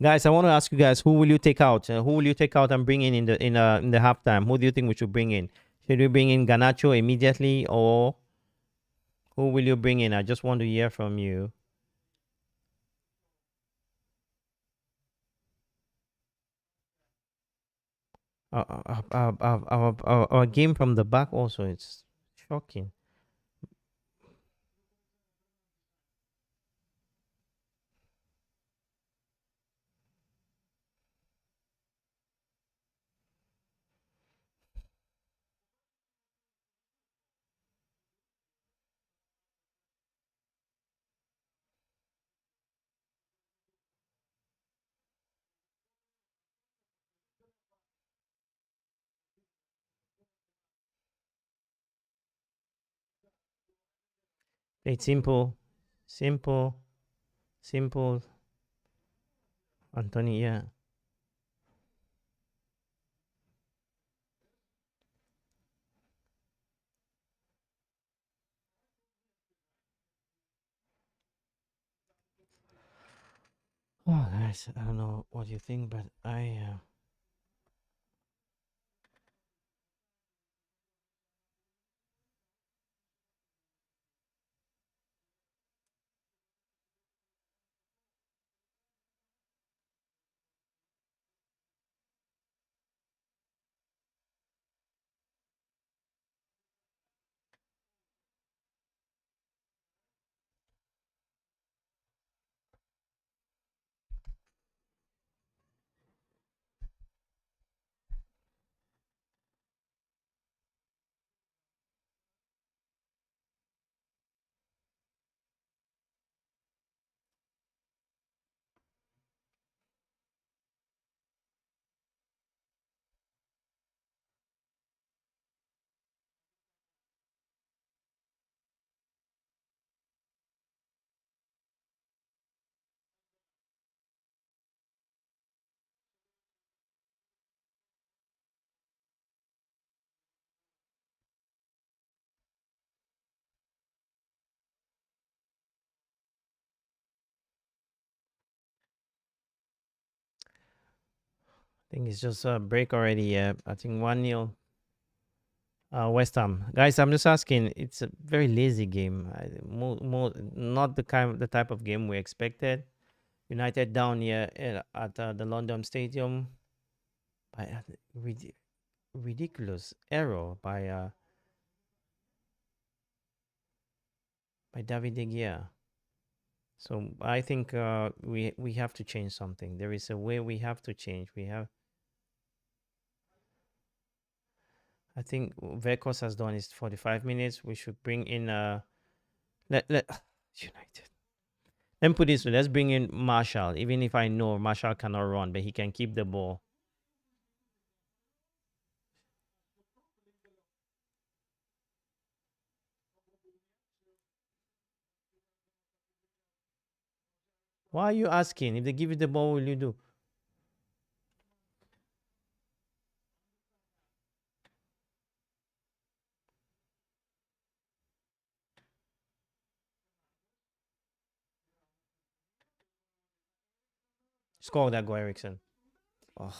guys, I want to ask you guys, who will you take out? Who will you take out and bring in the halftime? Who do you think we should bring in? Should we bring in Ganacho immediately, or who will you bring in? I just want to hear from you. Our game from the back also, it's shocking. It's simple, simple, simple. Anthony, yeah. Oh, guys, I don't know what you think, but I. think it's just a break already. I think 1-0. West Ham, guys. I'm just asking. It's a very lazy game. Not the type of game we expected. United down here at the London Stadium by a ridiculous error by David De Gea. So I think we have to change something. There is a way we have to change. We have. I think Vekos has done his 45 minutes. We should bring in let United. Let me put this way. Let's bring in Marshall. Even if I know Marshall cannot run, but he can keep the ball. Why are you asking? If they give you the ball, what will you do? Score that, go Ericsson. Oh,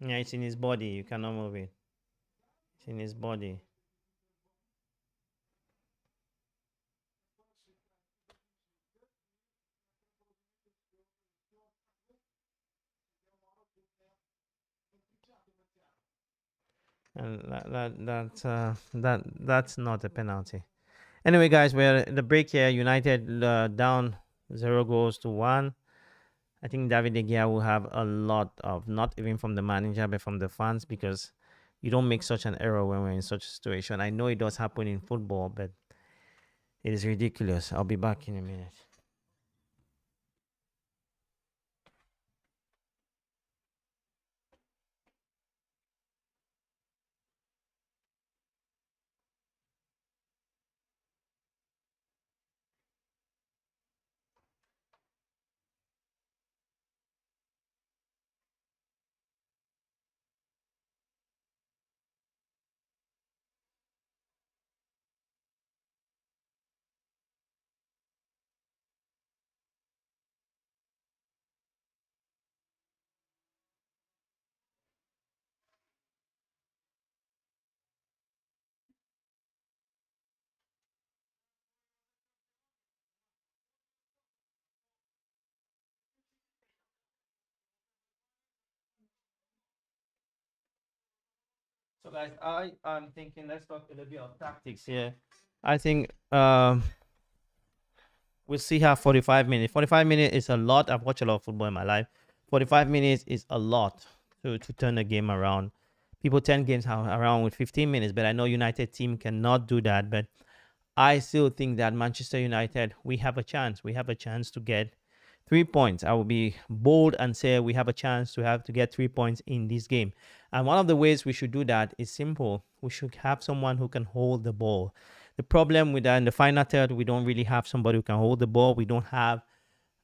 yeah, it's in his body. You cannot move it. It's in his body. And that's not a penalty. Anyway, guys, we're in the break here. United down 0 goals to 1. I think David De Gea will have a lot of, not even from the manager, but from the fans, because you don't make such an error when we're in such a situation. I know it does happen in football, but it is ridiculous. I'll be back in a minute. So guys, I'm thinking let's talk a little bit of tactics here. I think we'll see how 45 minutes. 45 minutes is a lot. I've watched a lot of football in my life. 45 minutes is a lot to turn a game around. People turn games around with 15 minutes, but I know United team cannot do that. But I still think that Manchester United, we have a chance. We have a chance to get 3 points. I will be bold and say we have a chance to get 3 points in this game. And one of the ways we should do that is simple. We should have someone who can hold the ball. The problem with that in the final third, we don't really have somebody who can hold the ball. We don't have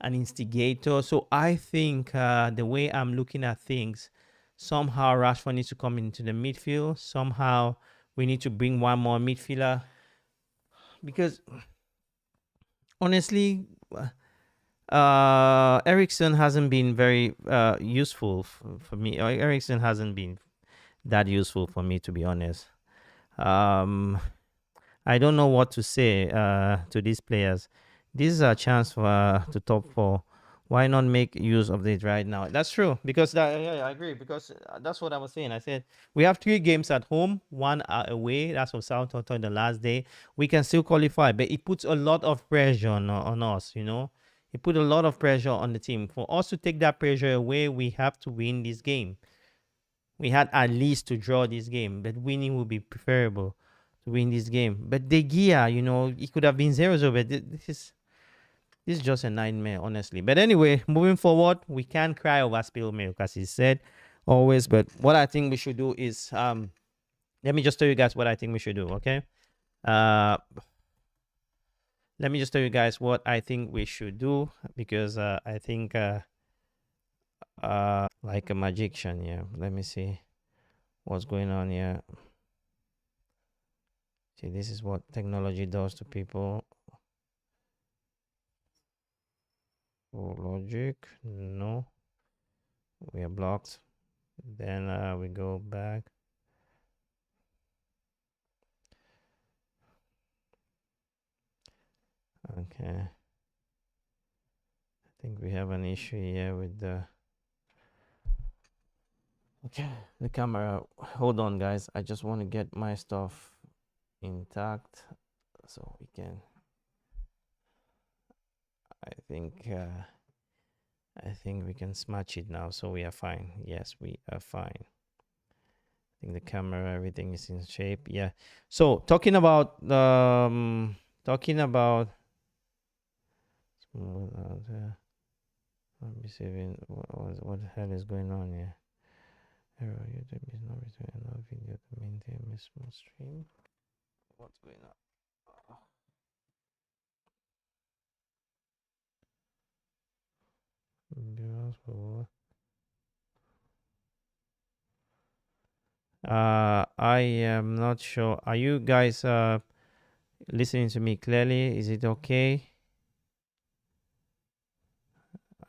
an instigator. So I think the way I'm looking at things, somehow Rashford needs to come into the midfield. Somehow we need to bring one more midfielder because honestly, Ericsson hasn't been very useful for me. Ericsson hasn't been that useful for me, to be honest. I don't know what to say to these players. This is a chance for to top four. Why not make use of it right now? That's true because yeah, I agree because that's what I was saying. I said we have 3 games at home, one away. That's for Southampton the last day. We can still qualify, but it puts a lot of pressure on us. You know, it put a lot of pressure on the team. For us to take that pressure away, we have to win this game. We had at least to draw this game, but winning would be preferable to win this game. But De Gea, you know, it could have been 0-0, but this is just a nightmare, honestly. But anyway, moving forward, we can't cry over spilled milk, as he said always. But what I think we should do is, let me just tell you guys what I think we should do, okay? Let me just tell you guys what I think we should do because I think like a magician, yeah. Let me see what's going on here. See, this is what technology does to people. Oh, logic, no. We are blocked. Then we go back. Okay. I think we have an issue here with the camera. Hold on, guys. I just want to get my stuff intact so we can. I think we can smash it now, so we are fine. Yes, we are fine. I think the camera, everything is in shape. Yeah. So talking about I'm receiving what the hell is going on here? Error, YouTube is not returning no video to maintain my small stream. What's going on? I am not sure. Are you guys listening to me clearly? Is it okay?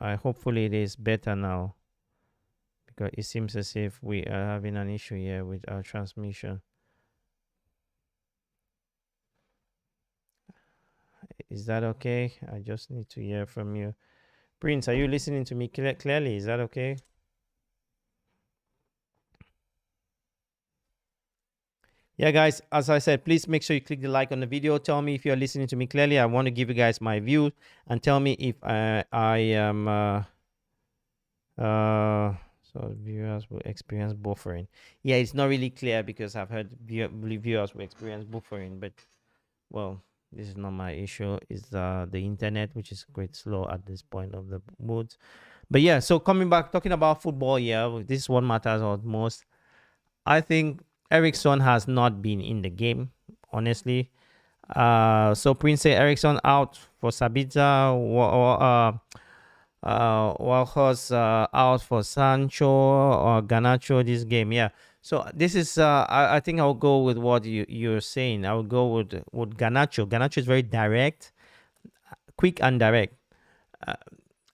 Hopefully it is better now because it seems as if we are having an issue here with our transmission. Is that okay? I just need to hear from you. Prince, are you listening to me clearly? Is that okay? Yeah, guys, as I said, please make sure you click the like on the video. Tell me if you're listening to me clearly. I want to give you guys my view and tell me if I am so viewers will experience buffering. Yeah, it's not really clear because I've heard viewers will experience buffering, but well, this is not my issue. It's the internet, which is quite slow at this point of the mood. But yeah, so coming back, talking about football, yeah, this is what matters most. I think Ericsson has not been in the game, honestly. So Prince Ericsson out for Sabitzer, Walcott out for Sancho or Garnacho this game. Yeah. So this is I think I'll go with what you're saying. I'll go with Garnacho. Garnacho is very direct, quick and direct.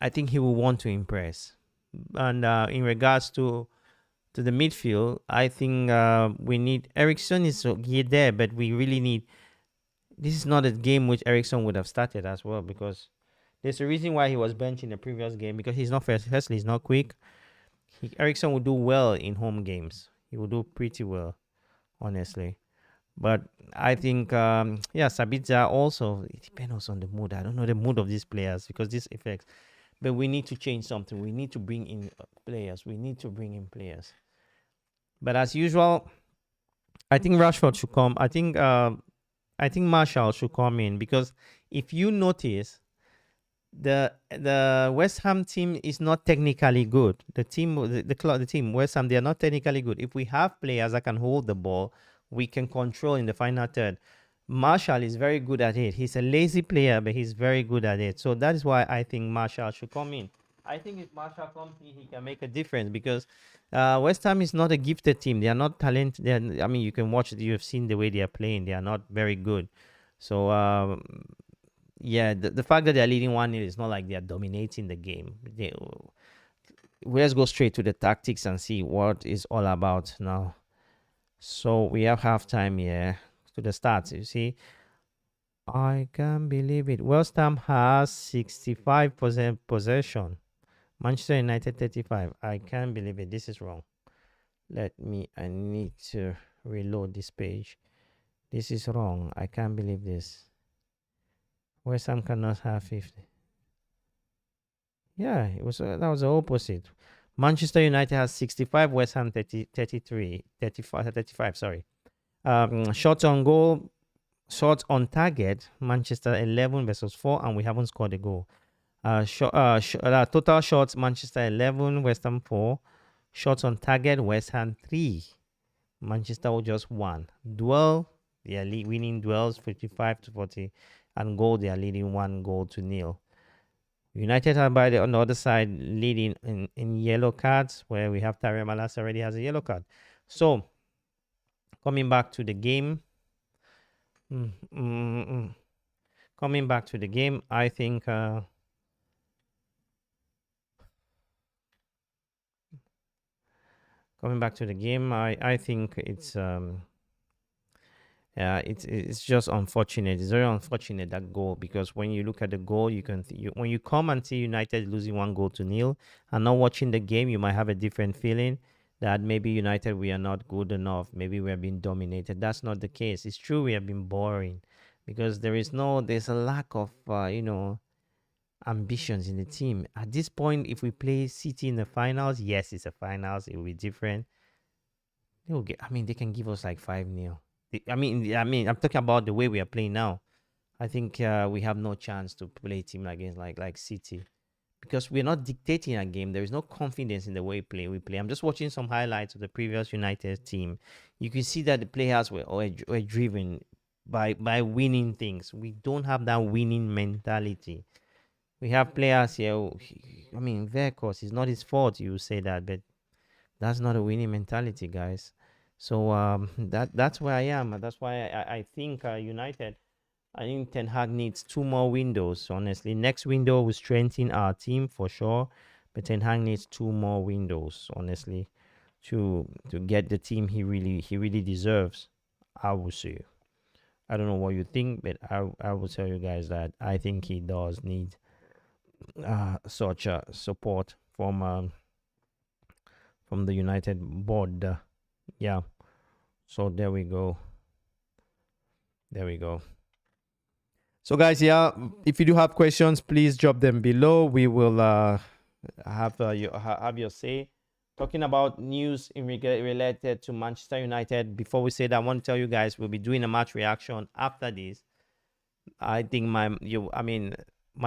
I think he will want to impress. And in regards to the midfield, I think we need Ericsson is there, but we really need. This is not a game which Ericsson would have started as well because there's a reason why he was benched in the previous game because he's not firstly he's not quick. Ericsson will do well in home games. He will do pretty well. honestly. But I think, yeah, Sabitzer also, it depends also on the mood. I don't know the mood of these players because this affects. But we need to change something. We need to bring in players. We need to bring in players. But as usual, I think Rashford should come. I think Marshall should come in because if you notice, the West Ham team is not technically good. The team West Ham, they are not technically good. If we have players that can hold the ball, we can control in the final third. Marshall is very good at it. He's a lazy player, but he's very good at it. So that is why I think Marshall should come in. I think if Marshall comes in, he can make a difference because West Ham is not a gifted team. They are not talented. I mean, you can watch it. You have seen the way they are playing. They are not very good. So yeah, the fact that they're leading 1-0 is not like they're dominating the game. Let's go straight to the tactics and see what is all about now. So we have halftime here to the stats. You see, I can't believe it. West Ham has 65% possession. Manchester United 35. I can't believe it. This is wrong. I need to reload this page. This is wrong. I can't believe this. West Ham cannot have 50. Yeah, that was the opposite. Manchester United has 65, West Ham 33, 35, sorry. Shots on goal, shots on target, Manchester 11 versus 4, and we haven't scored a goal. Total shots, Manchester 11, West Ham 4. Shots on target, West Ham 3. Manchester just 1. Duel, they are winning duels 55-40, and goal, they are leading 1-0. United are on the other side leading in yellow cards, where we have Tyrell Malas already has a yellow card. So, coming back to the game. Coming back to the game, I think I think it's just unfortunate. It's very unfortunate, that goal, because when you look at the goal, when you come and see United losing 1-0 and not watching the game, you might have a different feeling that maybe United, we are not good enough. Maybe we are being dominated. That's not the case. It's true we have been boring because there's a lack of ambitions in the team. At this point, if we play City in the finals, yes, it's a finals. It will be different. They can give us like 5-0. I'm talking about the way we are playing now. I think we have no chance to play a team against like City because we're not dictating a game. There is no confidence in the way we play. I'm just watching some highlights of the previous United team. You can see that the players were driven by winning things. We don't have that winning mentality. We have players here. Verkos, it's not his fault. You say that, but that's not a winning mentality, guys. So that's where I am. That's why I think United. I think Ten Hag needs 2 more windows. Honestly, next window will strengthen our team for sure, but Ten Hag needs 2 more windows. Honestly, to get the team he really deserves. I will say. I don't know what you think, but I will tell you guys that I think he does need such support from the United board. Yeah. So there we go. So guys, yeah, if you do have questions, please drop them below. We will have your say. Talking about news related to Manchester United. Before we say that, I want to tell you guys we'll be doing a match reaction after this. I think my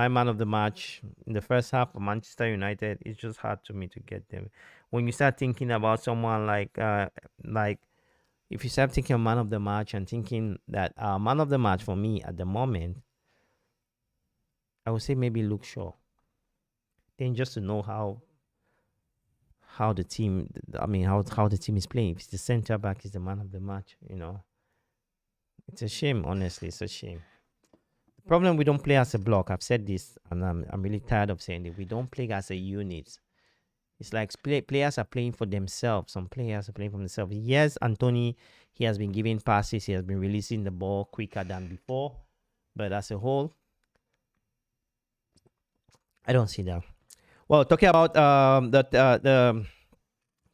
man of the match in the first half of Manchester United, it's just hard to me to get them. When you start thinking about someone like if you start thinking of man of the match and thinking that man of the match for me at the moment, I would say maybe Luke Shaw. Then just to know how the team, how the team is playing. If it's the center back is the man of the match, it's a shame. Honestly, it's a shame. The problem, we don't play as a block. I've said this, and I'm really tired of saying it. We don't play as a unit. It's like players are playing for themselves. Some players are playing for themselves. Yes, Anthony, he has been giving passes. He has been releasing the ball quicker than before. But as a whole, I don't see that. Well, talking about the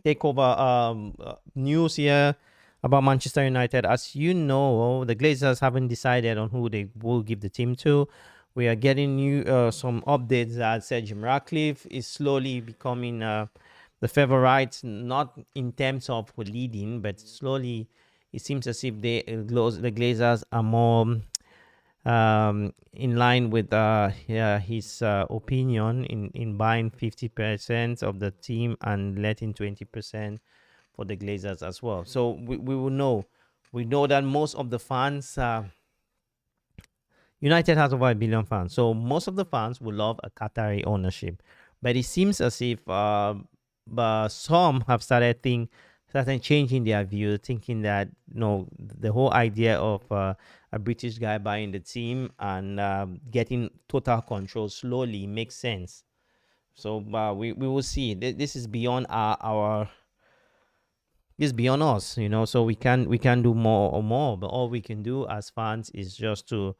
takeover news here. about Manchester United. As you know, the Glazers haven't decided on who they will give the team to. We are getting new some updates that said Jim Ratcliffe is slowly becoming the favorite, not in terms of leading, but slowly it seems as if the Glazers are more in line with yeah, his opinion in buying 50% of the team and letting 20% for the Glazers as well. So we will know. We know that most of the fans, United has over a billion fans. So most of the fans will love a Qatari ownership. But it seems as if but some have started changing their view, thinking that the whole idea of a British guy buying the team and getting total control slowly makes sense. So we will see. This is beyond our it's beyond us, so we can do more or more, but all we can do as fans is just to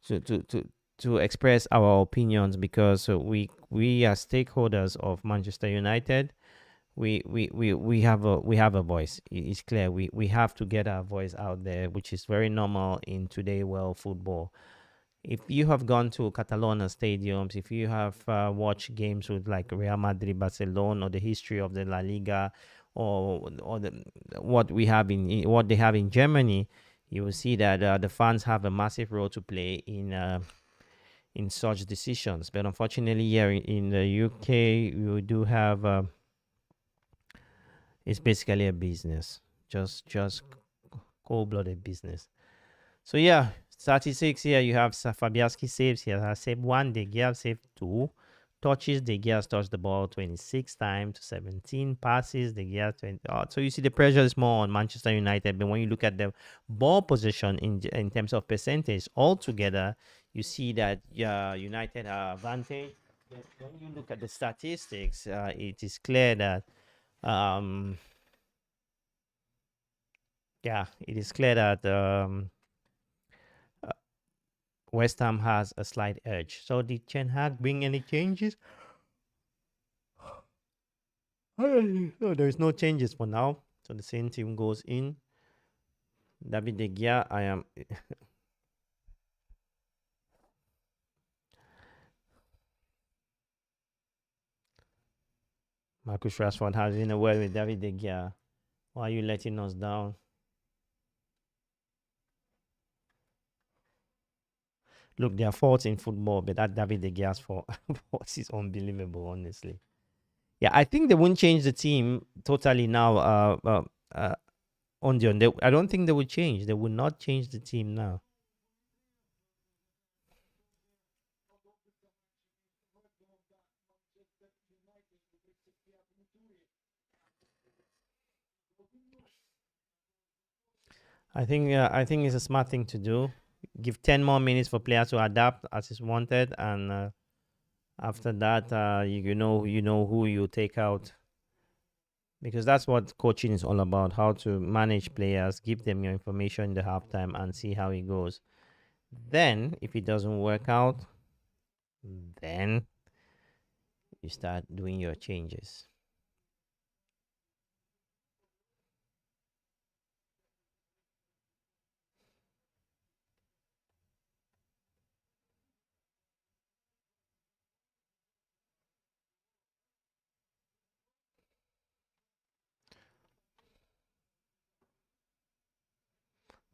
to to, to express our opinions, because we are stakeholders of Manchester United. We have a voice. It's clear we have to get our voice out there, which is very normal in today world football. If you have gone to Catalonia stadiums, if you have watched games with like Real Madrid, Barcelona, or the history of the La Liga, or what they have in Germany, you will see that the fans have a massive role to play in such decisions. But unfortunately, here in the UK, we do have it's basically a business, just cold-blooded business. So yeah, 36 here you have Fabianski saves. He has saved one. De Gea saved two touches. De Gea has touched the ball 26 times to 17 passes. De Gea 20. So you see the pressure is more on Manchester United. But when you look at the ball position in terms of percentage altogether, you see that United are advantage. When you look at the statistics, it is clear that um yeah, it is clear that uh, West Ham has a slight edge. So did Ten Hag bring any changes? No, there is no changes for now. So the same team goes in. David De Gea, I am. Marcus Rashford has been a word with David De Gea. Why are you letting us down? Look, there are faults in football, but that David De Gea's fault is unbelievable, honestly. Yeah, I think they won't change the team totally now. On I don't think they will change. They will not change the team now. I think it's a smart thing to do. Give 10 more minutes for players to adapt as is wanted, and after that, you know who you take out, because that's what coaching is all about: how to manage players, give them your information in the halftime, and see how it goes. Then, if it doesn't work out, then you start doing your changes.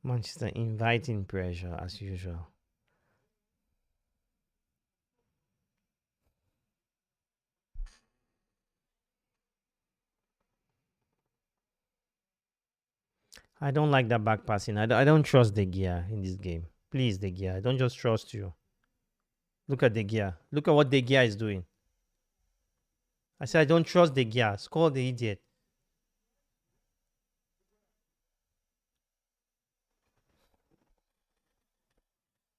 Manchester inviting pressure as usual. I don't like that back passing. I don't trust De Gea in this game. Please, De Gea, I don't just trust you. Look at De Gea. Look at what De Gea is doing. I said I don't trust De Gea. Score the idiot.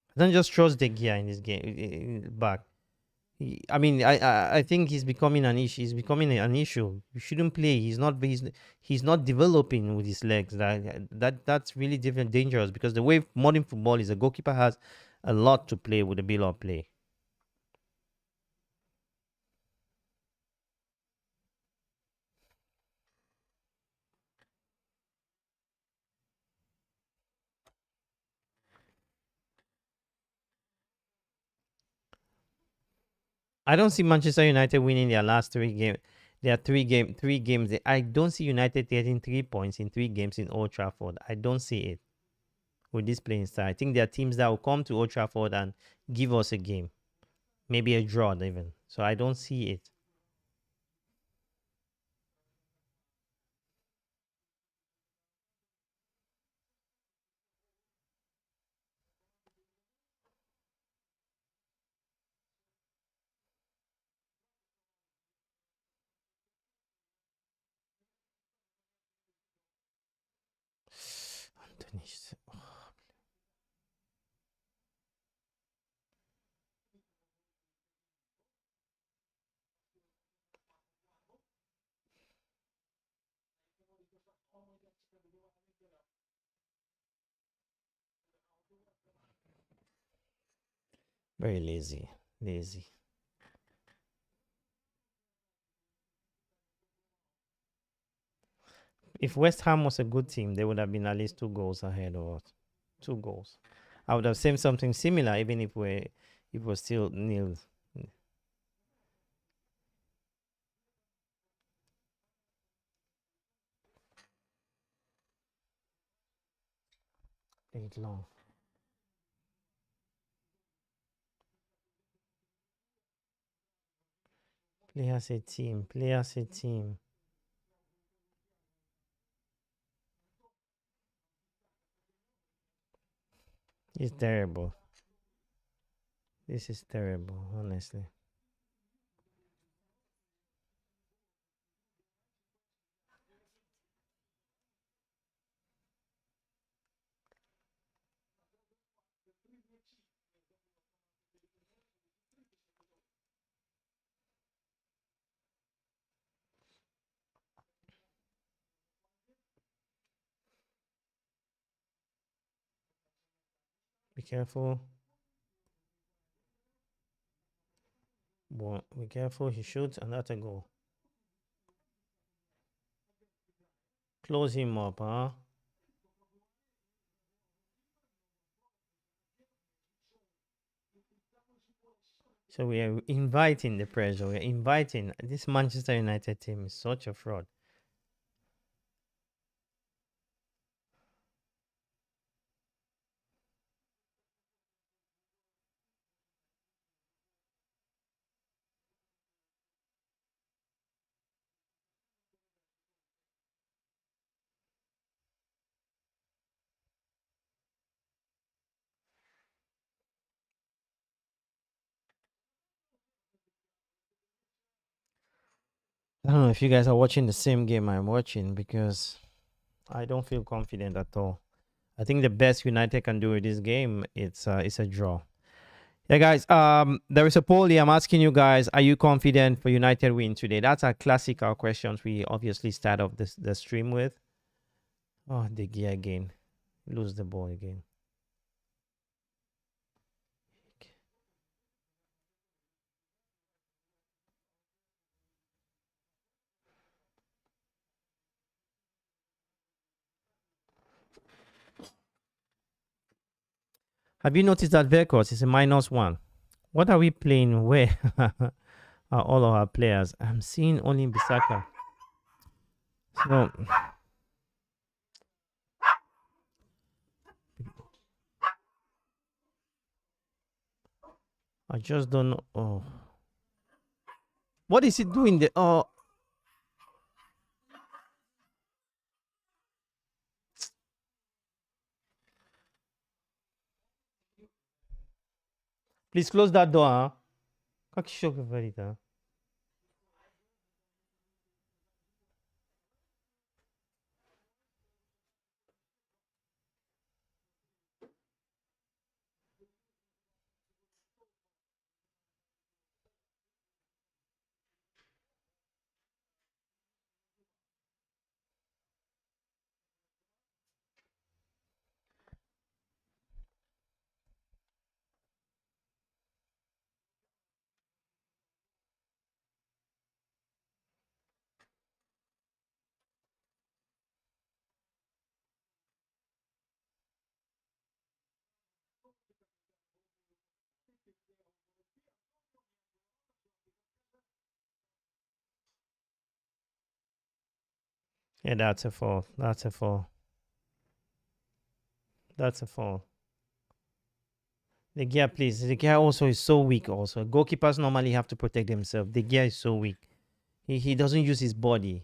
I don't just trust De Gea in this game back. I mean, I think he's becoming an issue. He's becoming an issue. You shouldn't play. He's not developing with his legs. That's really different, dangerous, because the way modern football is, a goalkeeper has a lot to play with the build up play. I don't see Manchester United winning their last three games. There are three games. I don't see United getting 3 points in 3 games in Old Trafford. I don't see it with this playing style. I think there are teams that will come to Old Trafford and give us a game, maybe a draw even. So I don't see it. Anthony, very lazy, lazy. If West Ham was a good team, they would have been at least 2 goals ahead of us. 2 goals. I would have said something similar, even if it was still nil. Played long. Play as a team. Play as a team. It's terrible. This is terrible, honestly. Be careful. Be careful. He shoots and that's a goal. Close him up, huh? So we are inviting the pressure. We're inviting this Manchester United team is such a fraud. I don't know if you guys are watching the same game I'm watching because I don't feel confident at all. I think the best United can do with this game it's a draw. Yeah, guys. There is a poll here. I'm asking you guys: are you confident for United win today? That's our classical questions we obviously start off the stream with. Oh, the gear again, lose the ball again. Have you noticed that Vercos is a -1? What are we playing? Where are all of our players? I'm seeing only Bisaka. So I just don't know. Oh, what is he doing there? Oh, please close that door, huh? Как еще говорит, а? Yeah, that's a fall. That's a fall. That's a fall. The gear, please. The gear also is so weak. Also, goalkeepers normally have to protect themselves. The gear is so weak. He doesn't use his body.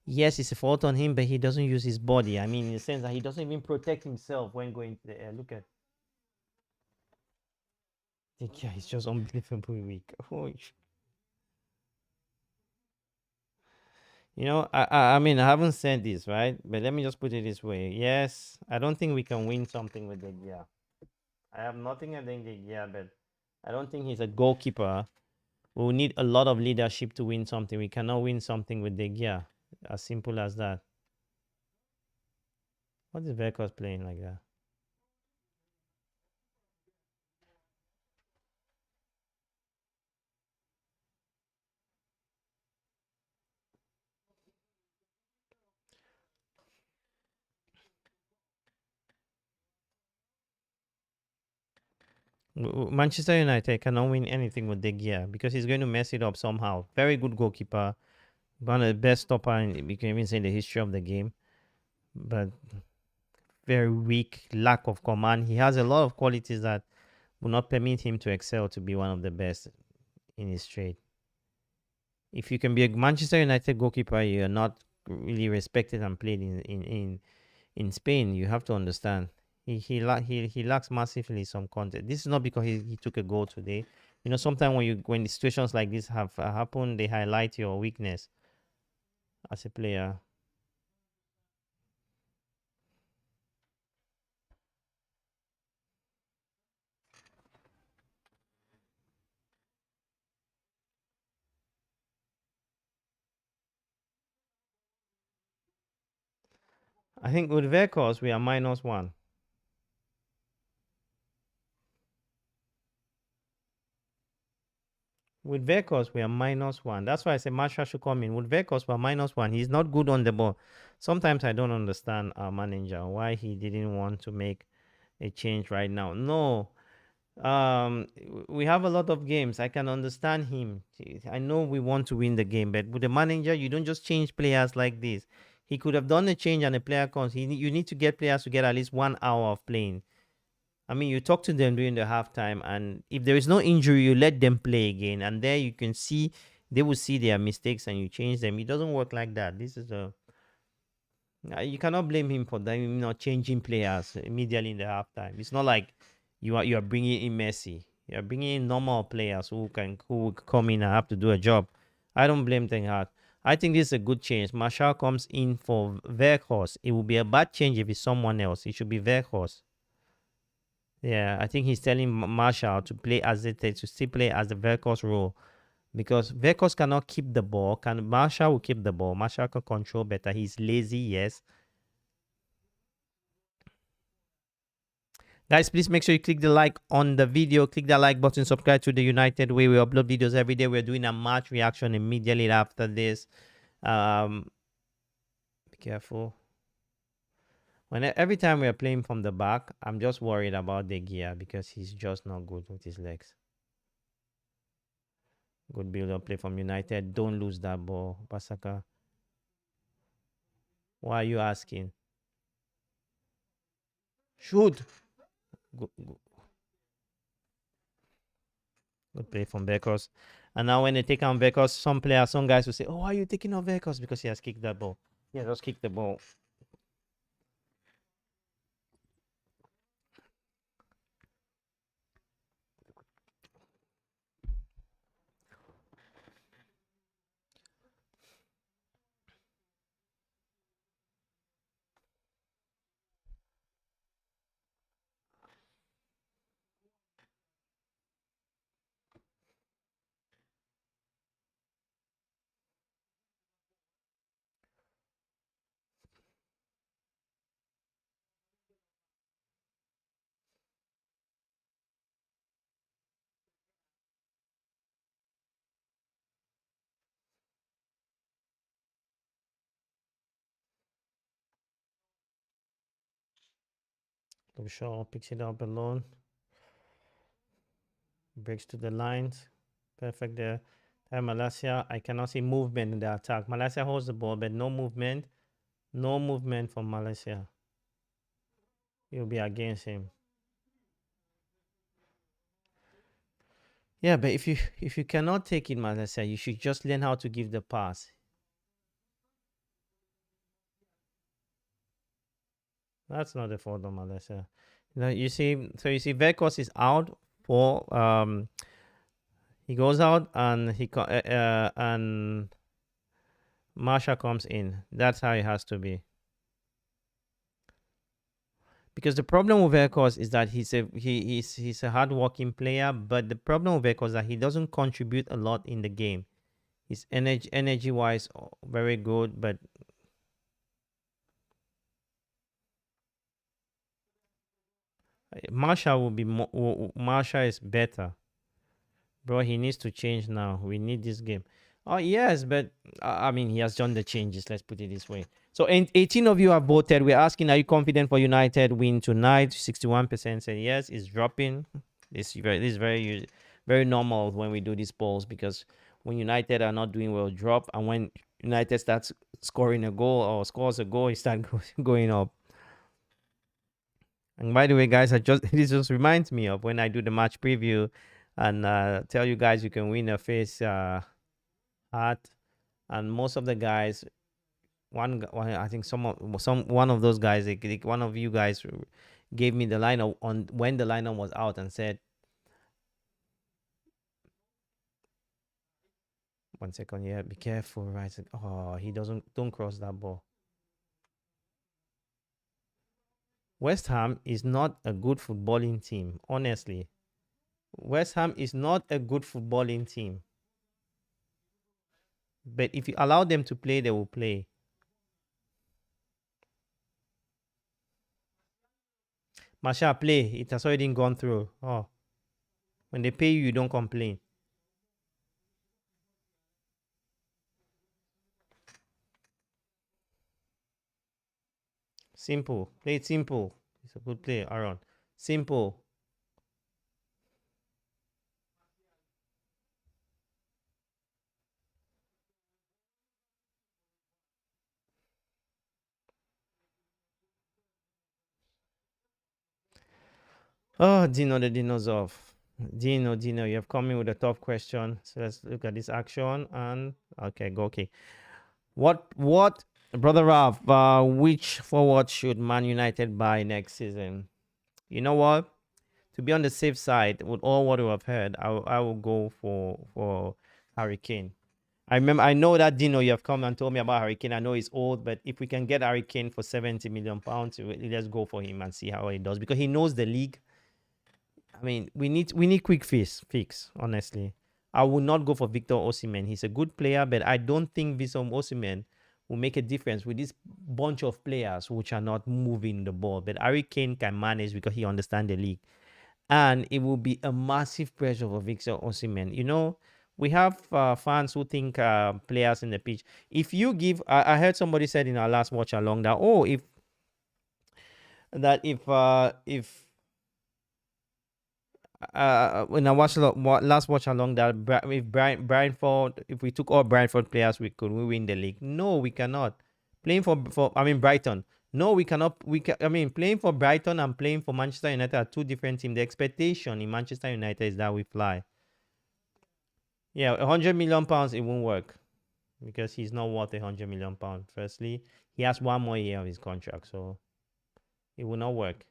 Yes, it's a fault on him, but he doesn't use his body. I mean, in the sense that he doesn't even protect himself when going to the air. Look at the gear. Is just unbelievably weak. Oh, I mean, I haven't said this, right? But let me just put it this way. Yes, I don't think we can win something with the gear. I have nothing against the gear, but I don't think he's a goalkeeper. We will need a lot of leadership to win something. We cannot win something with the gear. As simple as that. What is Verkos playing like that? Manchester United cannot win anything with De Gea because he's going to mess it up somehow. Very good goalkeeper, one of the best stopper we can even say in the history of the game, but very weak, lack of command. He has a lot of qualities that will not permit him to excel to be one of the best in his trade. If you can be a Manchester United goalkeeper, you're not really respected and played in Spain. You have to understand. He lacks massively some content. This is not because he took a goal today. Sometimes when the situations like this have happened, they highlight your weakness as a player. I think with Verkos we are -1. With Verkos we are -1. That's why I say Marshall should come in. With Verkos we're -1. He's not good on the ball. Sometimes I don't understand our manager why he didn't want to make a change right now. No, we have a lot of games. I can understand him. I know we want to win the game, but with the manager, you don't just change players like this. He could have done a change and a player comes. You need to get players to get at least 1 hour of playing. I mean, you talk to them during the halftime, and if there is no injury, you let them play again, and there you can see they will see their mistakes and you change them. It doesn't work like that. This is a You cannot blame him for them not changing players immediately in the halftime. It's not like you are bringing in Messi. You are bringing in normal players who will come in and have to do a job. I don't blame Ten Hag. I think this is a good change. Marshall comes in for Verhorst. It will be a bad change if it's someone else. It should be Verhorst. Yeah, I think he's telling Marshall to play as to still play as the Verhorst role because Verhorst cannot keep the ball. Can Marshall will keep the ball? Marshall can control better. He's lazy, yes. Guys, please make sure you click the like on the video, click that like button, subscribe to the United Way. We upload videos every day. We're doing a match reaction immediately after this. Be careful. Every time we're playing from the back, I'm just worried about the gear because he's just not good with his legs. Good build up play from United. Don't lose that ball, Basaka. Why are you asking? Shoot. Good play from Bekos. And now when they take on Bekos, some guys will say, "Oh, why are you taking on Bekos?" Because he has kicked that ball. Yeah, just kick the ball. Shaw picks it up alone. Breaks to the lines. Perfect there. Malaysia, I cannot see movement in the attack. Malaysia holds the ball, but no movement. No movement from Malaysia. You'll be against him. Yeah, but if you cannot take it, Malaysia, you should just learn how to give the pass. That's not the fault of Malaysia. You see, so you see, Vekos is out for he goes out and and Marsha comes in. That's how it has to be. Because the problem with Vekos is that he's a hardworking player, but the problem with Vekos is that he doesn't contribute a lot in the game. His energy wise very good, but Marsha will be Marsha is better. Bro, he needs to change now. We need this game. Oh, yes, but I mean, he has done the changes. Let's put it this way. So, 18 of you have voted. We're asking, are you confident for United win tonight? 61% said yes. It's dropping. This is very normal when we do these polls, because when United are not doing well, drop. And when United starts scoring a goal or scores a goal, it starts going up. And by the way, guys, this just reminds me of when I do the match preview and tell you guys you can win a face hat, and most of the guys, I think one of those guys, one of you guys gave me the lineup on when the lineup was out and said, one second, yeah, be careful, right? Oh, don't cross that ball. West Ham is not a good footballing team, honestly. West Ham is not a good footballing team. But if you allow them to play, they will play. Masha, play. It has already gone through. Oh, when they pay you, you don't complain. Simple. Play it simple. It's a good play, Aaron. Simple. Oh, Dino, the Dino's off. Dino, you have come in with a tough question. So let's look at this action and okay, go okay. What, brother Ralph? Which forward should Man United buy next season? You know what? To be on the safe side, with all what we have heard, I will go for Harry Kane. I know that Dino, you have come and told me about Harry Kane. I know he's old, but if we can get Harry Kane for 70 million pounds, let's go for him and see how he does, because he knows the league. I mean, we need quick fix. Honestly, I would not go for Victor Osimhen. He's a good player, but I don't think Victor Osimhen will make a difference with this bunch of players which are not moving the ball. But Harry Kane can manage because he understands the league, and it will be a massive pressure for Victor Osimhen. We have fans who think players in the pitch. If you give, I heard somebody said in our last watch along that, oh, if when I watched last watch along that, if Brentford, if we took all Brentford players, we win the league. No, we cannot. Playing for I mean Brighton. No, we cannot. I mean, playing for Brighton and playing for Manchester United are two different teams. The expectation in Manchester United is that we fly. Yeah, 100 million pounds, it won't work because he's not worth 100 million pounds. Firstly, he has one more year of his contract, so it will not work.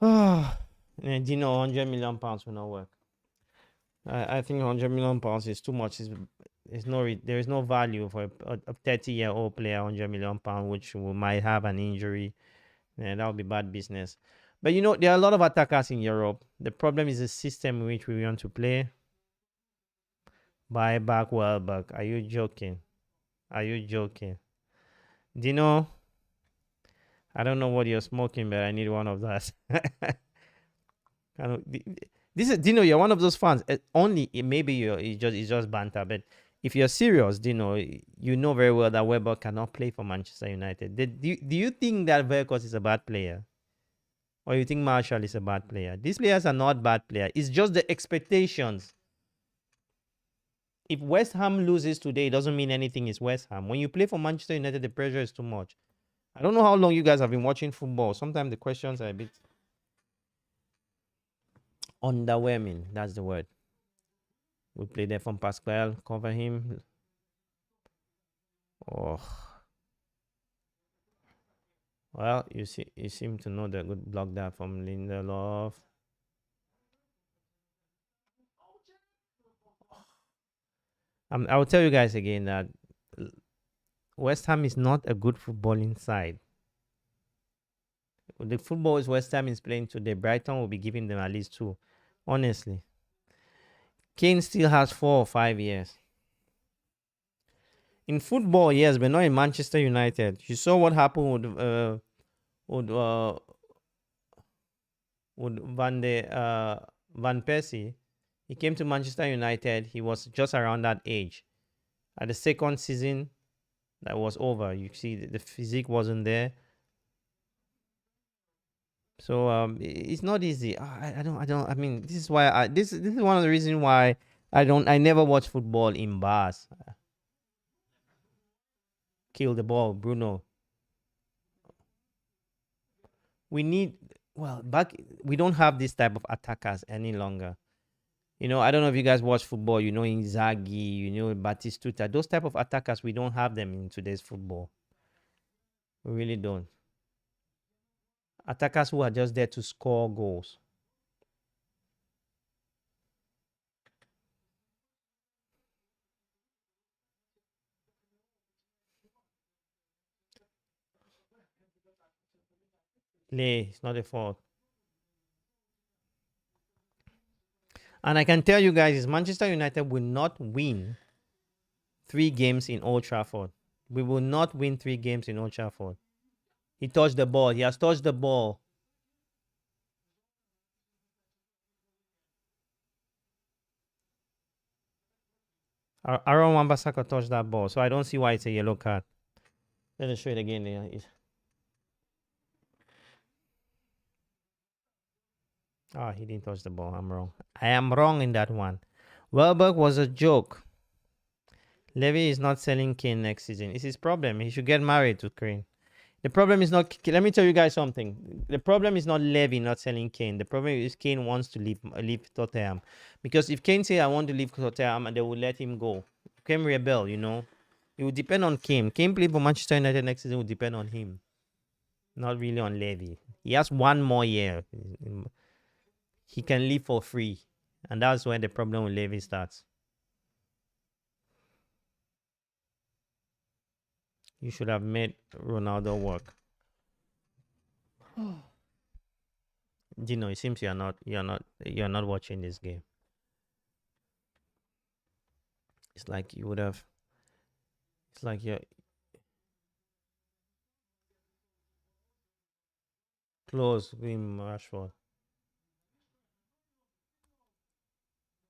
And 100 million pounds will not work. I think 100 million pounds is too much. There is no value for a 30-year-old player. 100 million pounds, which might have an injury. Yeah, that would be bad business. But there are a lot of attackers in Europe. The problem is the system in which we want to play. Buy back Welbeck. Are you joking? Are you joking? Dino, I don't know what you're smoking, but I need one of that. This is Dino. You're one of those fans. Only maybe it's just banter, but if you're serious, Dino, you know very well that Weber cannot play for Manchester United. Do you think that Verkos is a bad player, or you think Marshall is a bad player? These players are not bad players. It's just the expectations. If West Ham loses today, it doesn't mean anything is West Ham. When you play for Manchester United, the pressure is too much. I don't know how long you guys have been watching football. Sometimes the questions are a bit underwhelming. That's the word. We play there from Pascal. Cover him. Oh, well, you seem to know the good block there from Lindelof. I will tell you guys again that West Ham is not a good footballing side. The football is West Ham is playing today, Brighton will be giving them at least 2. Honestly, Kane still has 4 or 5 years. In football, yes, but not in Manchester United. You saw what happened with Van Persie. He came to Manchester United. He was just around that age. At the second season, that was over. You see, the physique wasn't there. So it's not easy. I don't. I mean, this is why this is one of the reasons why I never watch football in bars. Kill the ball, Bruno. We need we don't have this type of attackers any longer. I don't know if you guys watch football, Inzaghi, Batistuta, those type of attackers, we don't have them in today's football. We really don't. Attackers who are just there to score goals. It's not a fault. And I can tell you guys, is Manchester United will not win 3 games in Old Trafford. We will not win 3 games in Old Trafford. He touched the ball. He has touched the ball. Aaron Wan-Bissaka touched that ball, so I don't see why it's a yellow card. Let us show it again. He didn't touch the ball. I'm wrong. I am wrong in that one. Welbeck was a joke. Levy is not selling Kane next season. It's his problem. He should get married to Kane. The problem is not. Let me tell you guys something. The problem is not Levy not selling Kane. The problem is Kane wants to leave Tottenham. Because if Kane say I want to leave Tottenham, and they will let him go, Kane rebel. It will depend on Kane. Kane play for Manchester United next season will depend on him, not really on Levy. He has 1 more year. He can leave for free, and that's where the problem with Levy starts. You should have made Ronaldo work. Gino, it seems you're not watching this game. It's like you would have. It's like you're close with Rashford.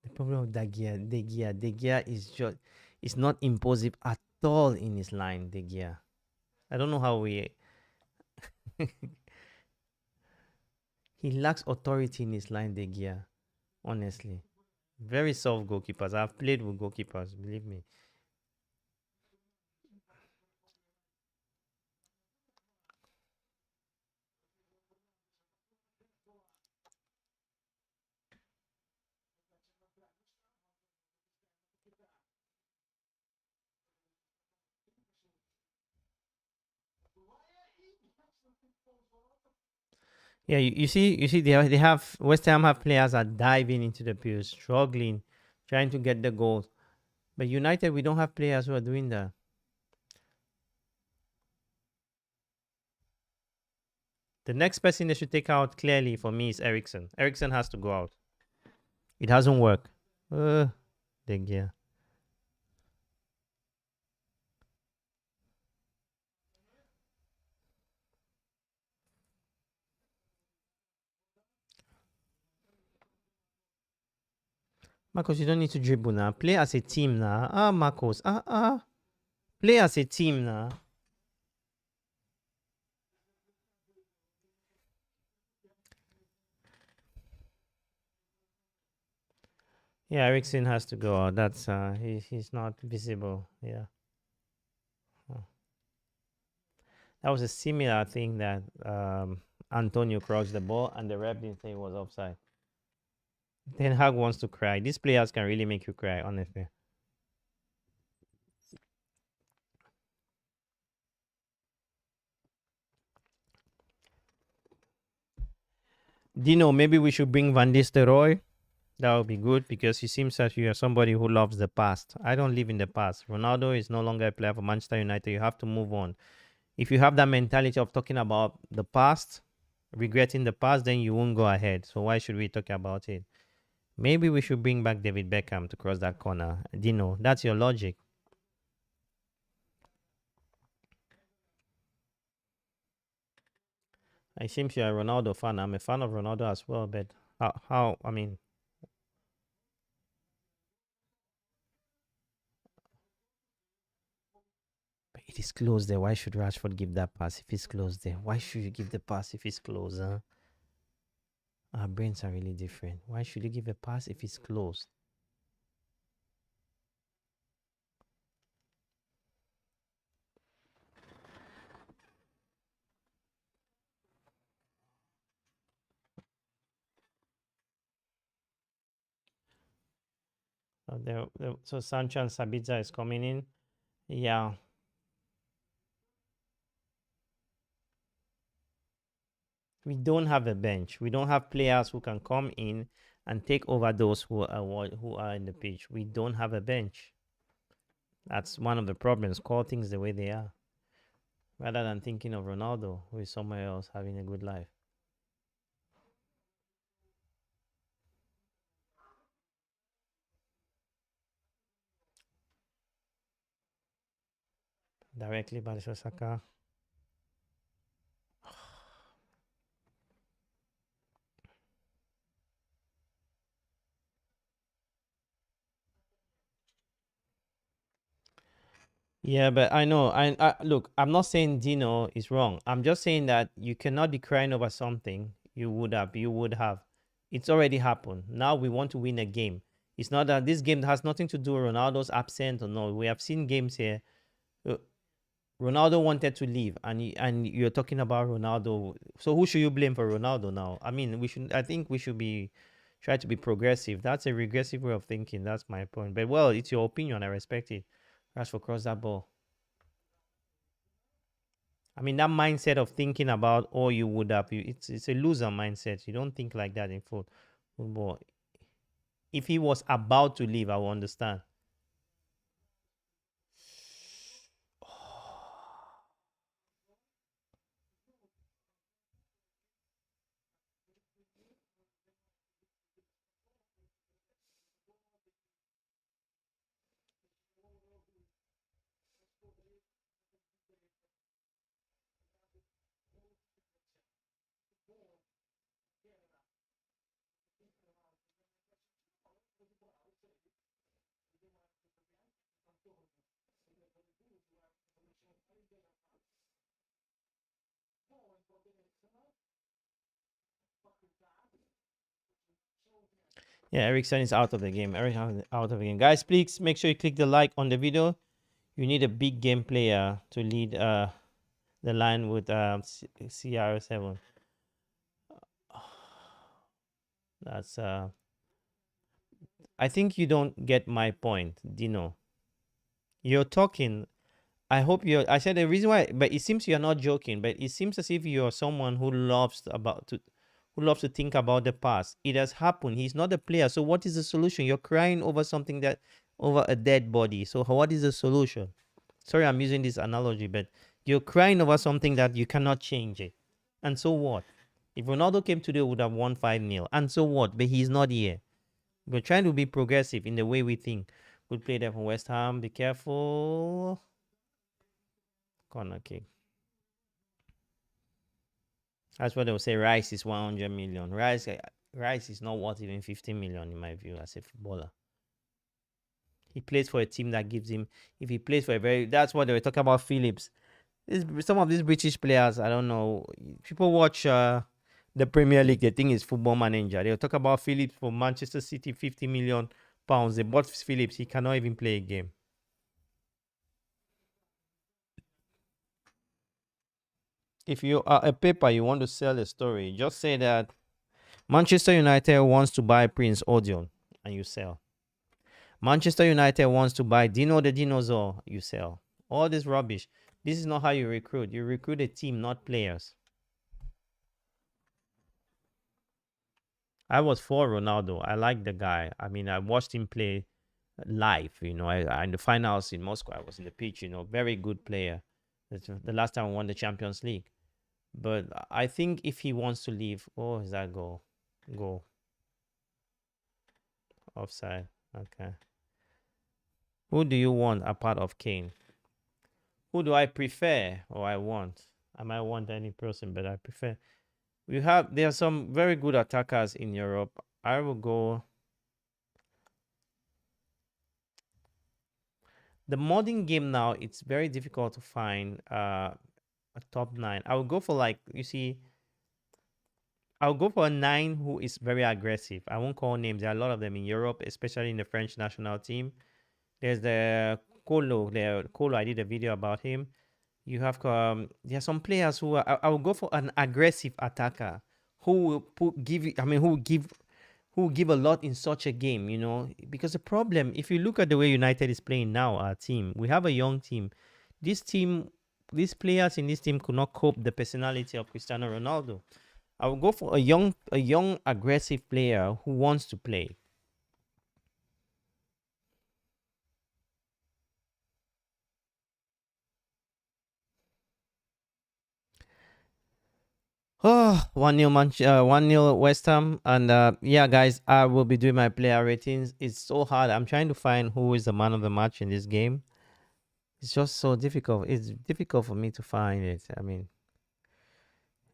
The problem with De Gea is just, it's not imposing at all in his line. De Gea, I don't know how he lacks authority in his line. De Gea, honestly, very soft goalkeepers. I've played with goalkeepers, believe me. Yeah, you see, they have West Ham have players are diving into the field, struggling, trying to get the goals. But United, we don't have players who are doing that. The next person they should take out clearly for me is Ericsson. Ericsson has to go out. It hasn't worked. De Gea. Marcos, you don't need to dribble now. Play as a team now. Marcos. Play as a team now. Yeah, Ericsson has to go out. That's he's not visible. Yeah. Oh. That was a similar thing that Antonio crossed the ball and the ref didn't say it was offside. Ten Hag wants to cry. These players can really make you cry, honestly. Dino, maybe we should bring Van Nistelrooy. That would be good because he seems that you are somebody who loves the past. I don't live in the past. Ronaldo is no longer a player for Manchester United. You have to move on. If you have that mentality of talking about the past, regretting the past, then you won't go ahead. So why should we talk about it? Maybe we should bring back David Beckham to cross that corner. Dino, that's your logic. It seems you're a Ronaldo fan. I'm a fan of Ronaldo as well, but I mean, but it is close there. Why should Rashford give that pass if it's close there? Why should you give the pass if it's close? Huh? Our brains are really different. Why should you give a pass if it's close? So Sancho and Sabitzer is coming in. Yeah. We don't have a bench. We don't have players who can come in and take over those who are in the pitch. We don't have a bench. That's one of the problems. Call things the way they are, rather than thinking of Ronaldo, who is somewhere else having a good life. Directly by Saka. Yeah, but I know. I look. I'm not saying Dino is wrong. I'm just saying that you cannot be crying over something you would have. You would have. It's already happened. Now we want to win a game. It's not that this game has nothing to do with Ronaldo's absent or no. We have seen games here. uh, Ronaldo wanted to leave, and you're talking about Ronaldo. So who should you blame for Ronaldo now? I mean, we should. I think we should be try to be progressive. That's a regressive way of thinking. That's my point. But well, it's your opinion. I respect it. Rashford cross that ball. I mean, that mindset of thinking about all you would have, it's a loser mindset. You don't think like that in football. If he was about to leave, I will understand. Yeah, Ericsson is out of the game. Ericsson out of the game. Guys, please make sure you click the like on the video. You need a big game player to lead the line with CR7. That's I think you don't get my point, Dino. You're talking. I hope you're. I said the reason why, but it seems you're not joking. But it seems as if you're someone who loves to think about the past. It has happened. He's not a player. So what is the solution? You're crying over something that over a dead body. So what is the solution? Sorry, I'm using this analogy, but you're crying over something that you cannot change it. And so what? If Ronaldo came today, we would have won 5-0. And so what? But he's not here. We're trying to be progressive in the way we think. Good play there from West Ham. Be careful. Corner kick. That's what they'll say. Rice is 100 million. Rice is not worth even 50 million in my view as a footballer. He plays for a team that gives him. If he plays for a very, that's what they were talking about. Phillips. Some of these British players, I don't know. People watch the Premier League. They think it's Football Manager. They'll talk about Phillips for Manchester City, £50 million. They bought Phillips. He cannot even play a game. If you are a paper, you want to sell a story, just say that Manchester United wants to buy Prince Odion, and you sell. Manchester United wants to buy Dino the Dinosaur, you sell. All this rubbish. This is not how you recruit. You recruit a team, not players. I was for Ronaldo. I like the guy. I mean, I watched him play live. In the finals in Moscow, I was in the pitch. Very good player. That's the last time I won the Champions League. But I think if he wants to leave, oh, is that goal? Goal. Offside. Okay. Who do you want apart of Kane? Who do I prefer or I want? I might want any person, but I prefer. There are some very good attackers in Europe. I will go. The modern game now, it's very difficult to find a top 9. I will go for I'll go for a 9 who is very aggressive. I won't call names. There are a lot of them in Europe, especially in the French national team. There's the Colo. Colo, I did a video about him. You have there are some players who I will go for an aggressive attacker who will give a lot in such a game, because the problem, if you look at the way United is playing now, our team, we have a young team. These players in this team could not cope the personality of Cristiano Ronaldo. I will go for a young aggressive player who wants to play. Oh, 1-0 West Ham. And yeah, guys, I will be doing my player ratings. It's so hard. I'm trying to find who is the man of the match in this game. It's just so difficult. It's difficult for me to find it. I mean,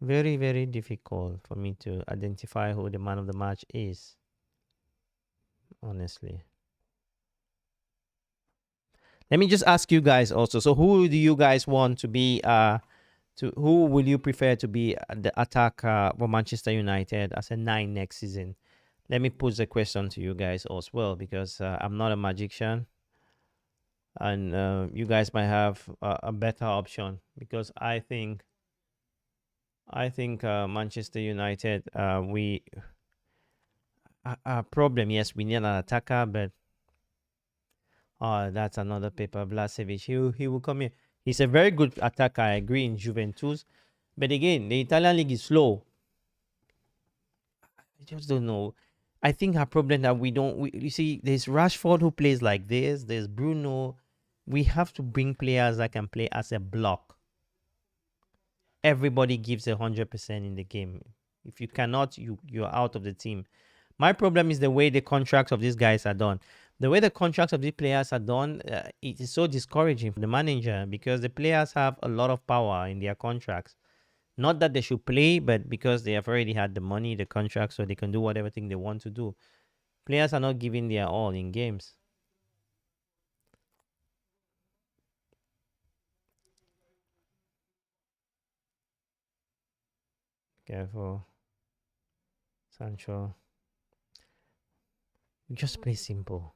very, very difficult for me to identify who the man of the match is. Honestly. Let me just ask you guys also. So who do you guys want to be who will you prefer to be the attacker for Manchester United as a 9 next season? Let me pose the question to you guys as well, because I'm not a magician, and you guys might have a better option, because I think Manchester United, our problem, yes, we need an attacker, but that's another paper. Blasevic, he will come here. He's a very good attacker, I agree, in Juventus. But again, the Italian league is slow. I just don't know. I think our problem that you see, there's Rashford who plays like this. There's Bruno. We have to bring players that can play as a block. Everybody gives 100% in the game. If you cannot, you're out of the team. My problem is the way the contracts of these guys are done. The way the contracts of these players are done, it is so discouraging for the manager, because the players have a lot of power in their contracts. Not that they should play, but because they have already had the money, the contract, so they can do whatever thing they want to do. Players are not giving their all in games. Careful. Sancho. Just play simple.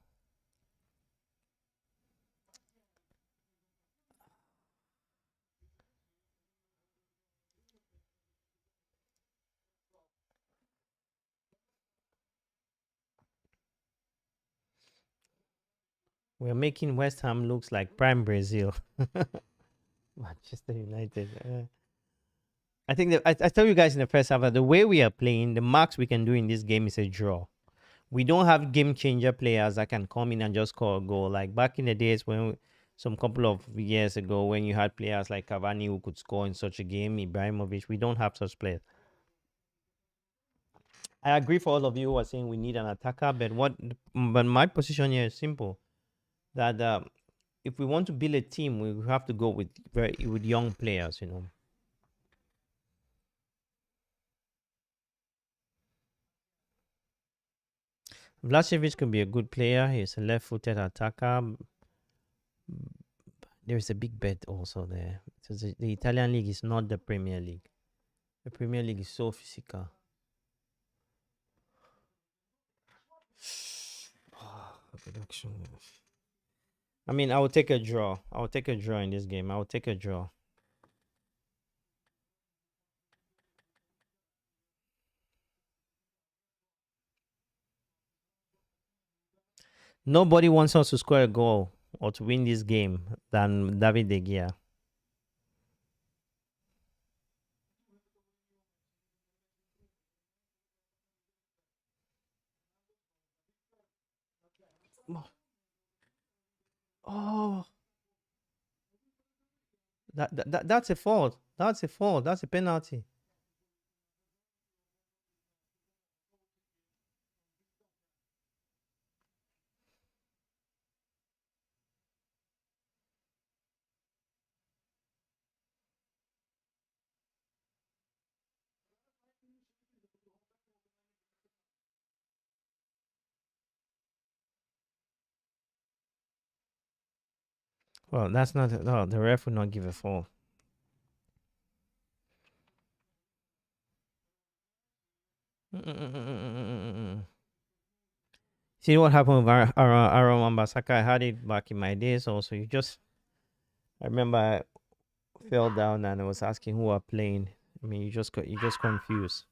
We're making West Ham looks like prime Brazil. Manchester United. I think that I tell you guys in the first half that the way we are playing, the max we can do in this game is a draw. We don't have game changer players that can come in and just score a goal. Like back in the days when some couple of years ago, when you had players like Cavani who could score in such a game, Ibrahimovic, we don't have such players. I agree for all of you who are saying we need an attacker, but my position here is simple. That if we want to build a team, we have to go with young players, Vlahovic could be a good player. He's a left-footed attacker. There is a big bet also there. So the Italian league is not the Premier League. The Premier League is so physical. Production. I mean, I will take a draw. I will take a draw in this game. I will take a draw. Nobody wants us to score a goal or to win this game than David De Gea. Oh, that's a fault. That's a fault. That's a penalty. Well, that's not. No, the ref will not give a foul. See what happened with Aaron Wan-Bissaka? I had it back in my days also. I remember I fell down and I was asking who are playing. I mean, you just confused.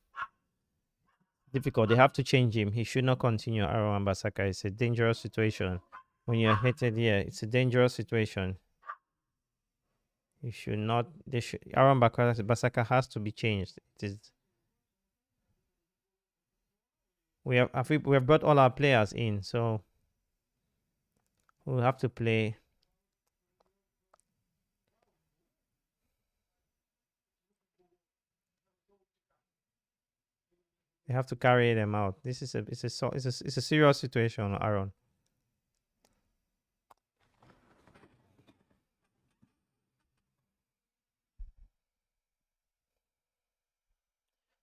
Difficult. They have to change him. He should not continue. Aaron Wan-Bissaka. It's a dangerous situation. When you're hated, yeah, it's a dangerous situation. You should not. They should. Aaron Basaka has to be changed. It is. We have brought all our players in, so we'll have to play. They have to carry them out. This is it's a serious situation, Aaron.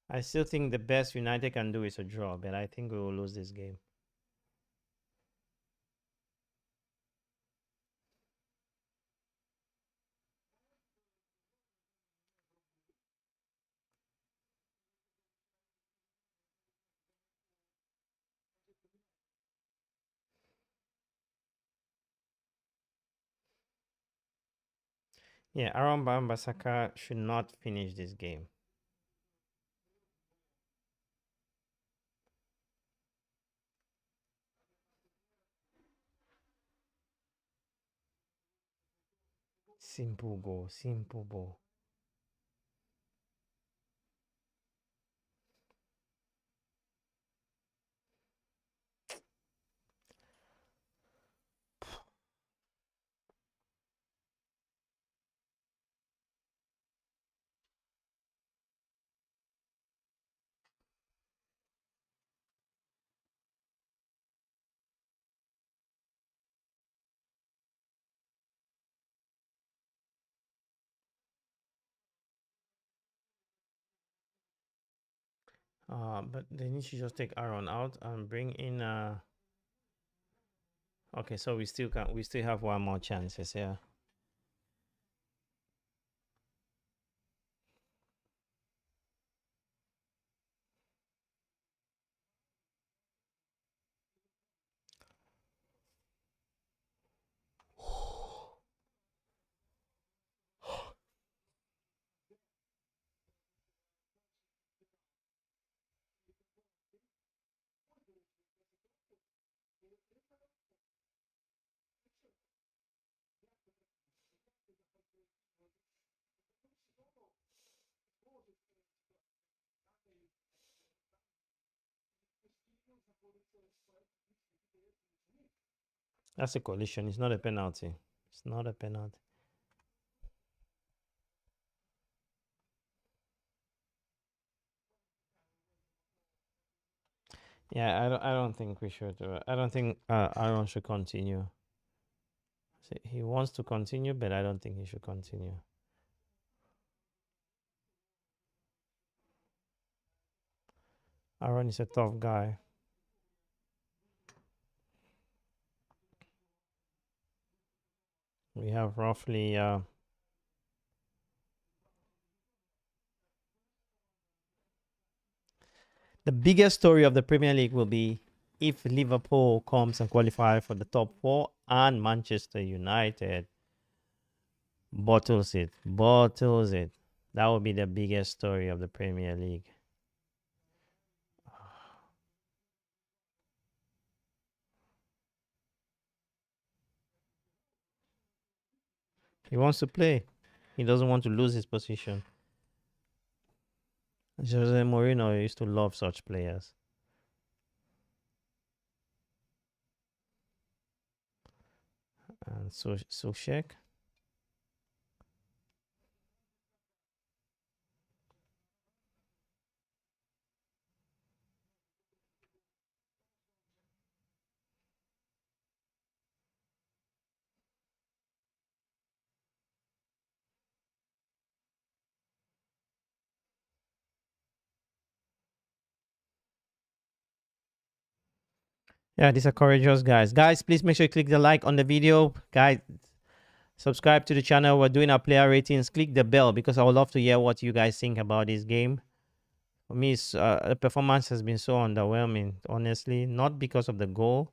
I still think the best United can do is a draw, but I think we will lose this game. Yeah, Aaron Basaka should not finish this game. Simple goal, simple goal. But they need to just take Aaron out and bring in. Okay, so we still have one more chances. Yeah. That's a collision. It's not a penalty. It's not a penalty. Yeah, I don't think we should. I don't think Aaron should continue. See, he wants to continue, but I don't think he should continue. Aaron is a tough guy. We have roughly the biggest story of the Premier League will be if Liverpool comes and qualify for the top four and Manchester United bottles it. That will be the biggest story of the Premier League. He wants to play. He doesn't want to lose his position. Jose Mourinho used to love such players. And so Sheikh. Yeah, these are courageous guys. Guys, please make sure you click the like on the video. Guys, subscribe to the channel. We're doing our player ratings. Click the bell because I would love to hear what you guys think about this game. For me, the performance has been so underwhelming, honestly. Not because of the goal.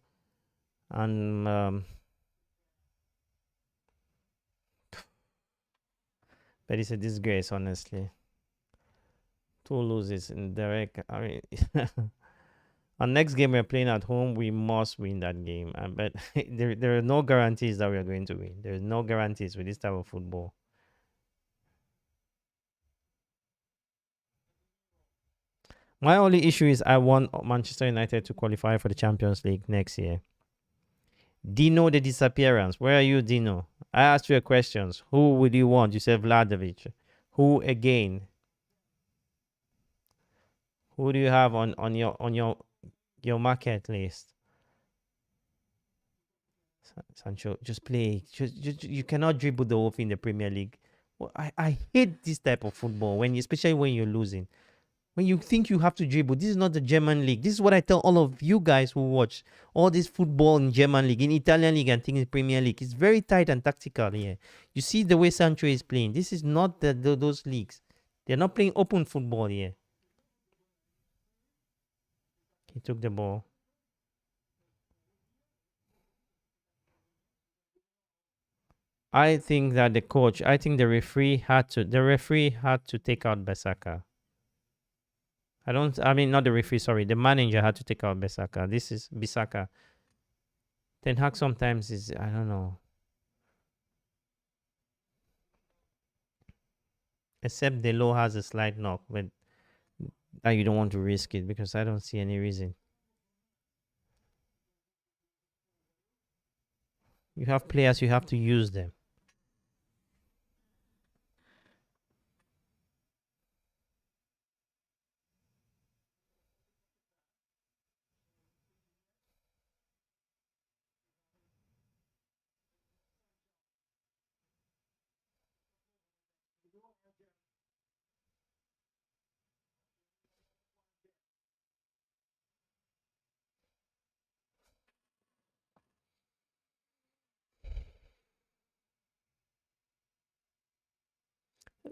And but it's a disgrace, honestly. Two loses in direct. I mean, our next game we're playing at home, we must win that game. But there are no guarantees that we are going to win. There is no guarantees with this type of football. My only issue is I want Manchester United to qualify for the Champions League next year. Dino the disappearance. Where are you, Dino? I asked you a question. Who would you want? You said Vladovic. Who again? Who do you have on your market list? Sancho, just play. Just, you cannot dribble the whole thing in the Premier League. Well, I hate this type of football especially when you're losing. When you think you have to dribble, this is not the German league. This is what I tell all of you guys who watch all this football in German league, in Italian league, and things in Premier League. It's very tight and tactical here. You see the way Sancho is playing. This is not those leagues. They're not playing open football here. He took the ball. I think that the referee had to take out Besaka. I mean, not the referee, sorry. The manager had to take out Besaka. This is Bisaka. Ten Hag sometimes is, I don't know. Except Delo has a slight knock, but you don't want to risk it because I don't see any reason. You have players, you have to use them.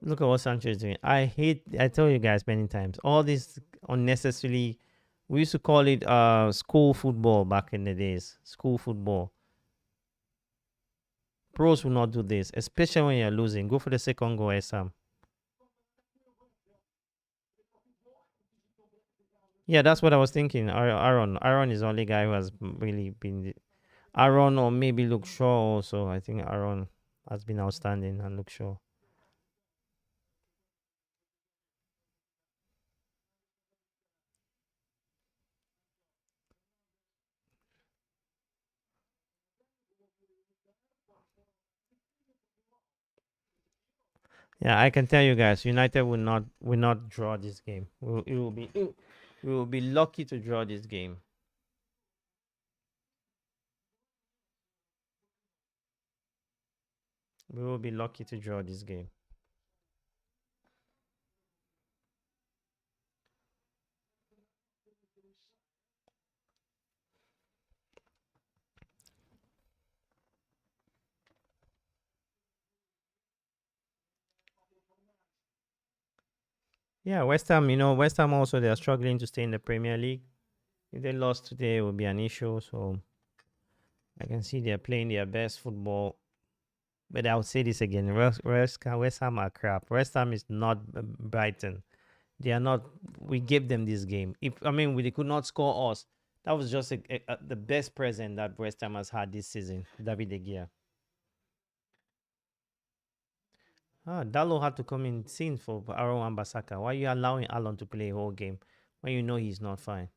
Look at what Sancho is doing. I tell you guys many times, all this unnecessarily, we used to call it school football back in the days. School football. Pros will not do this, especially when you're losing. Go for the second goal, Sam. Yeah, that's what I was thinking. Aaron is the only guy who has really been. Aaron or maybe Luke Shaw also. I think Aaron has been outstanding and Luke Shaw. Yeah, I can tell you guys, United will not draw this game. We will be lucky to draw this game. We will be lucky to draw this game. Yeah, West Ham, West Ham also they are struggling to stay in the Premier League. If they lost today, it would be an issue. So I can see they're playing their best football. But I'll say this again: West Ham are crap. West Ham is not Brighton. They are not. We gave them this game. If I mean, they could not score us. That was just the best present that West Ham has had this season. David De Gea. Dalo had to come in scene for Aaron Ambasaka. Why are you allowing Alon to play a whole game when you know he's not fine?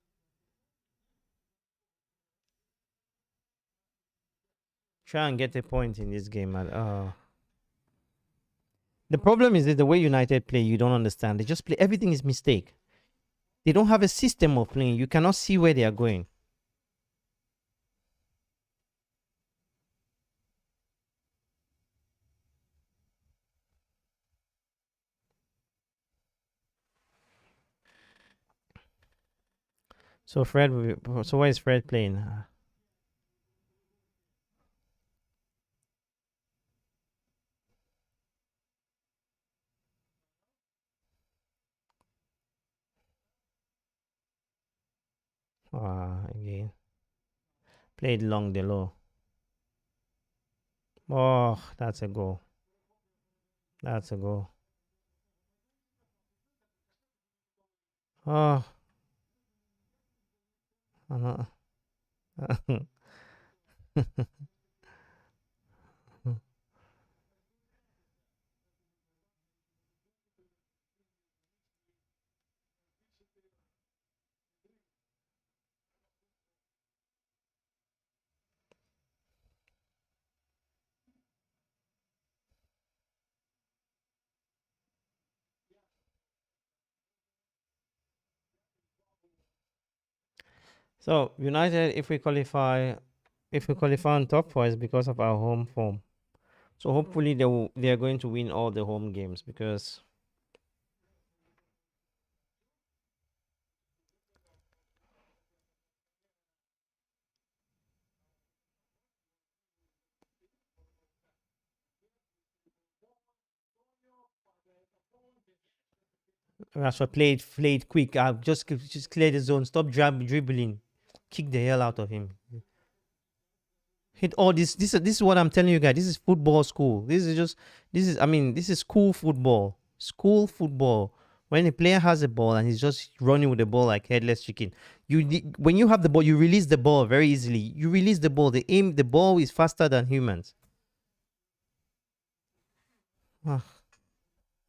Try and get a point in this game. The problem is that the way United play, you don't understand. They just play. Everything is mistake. They don't have a system of playing. You cannot see where they are going. So so where is Fred playing? Again. Played long the low. Oh, that's a goal. That's a goal. Oh, uh-huh. So United, if we qualify on top four, is because of our home form. So hopefully they are going to win all the home games because Rashford played quick. Just clear the zone. Stop dribbling. Kick the hell out of him. Hit all this. This is what I'm telling you guys. This is football school. This is school football. School football. When a player has a ball and he's just running with the ball like headless chicken, when you have the ball, you release the ball very easily. You release the ball. The ball is faster than humans. Ah,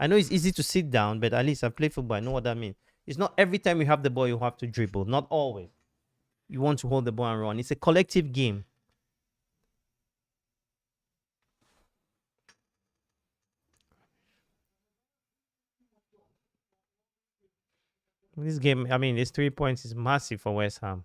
I know it's easy to sit down, but at least I've played football. I know what that means. It's not every time you have the ball you have to dribble. Not always. You want to hold the ball and run. It's a collective game. This game, these 3 points is massive for West Ham.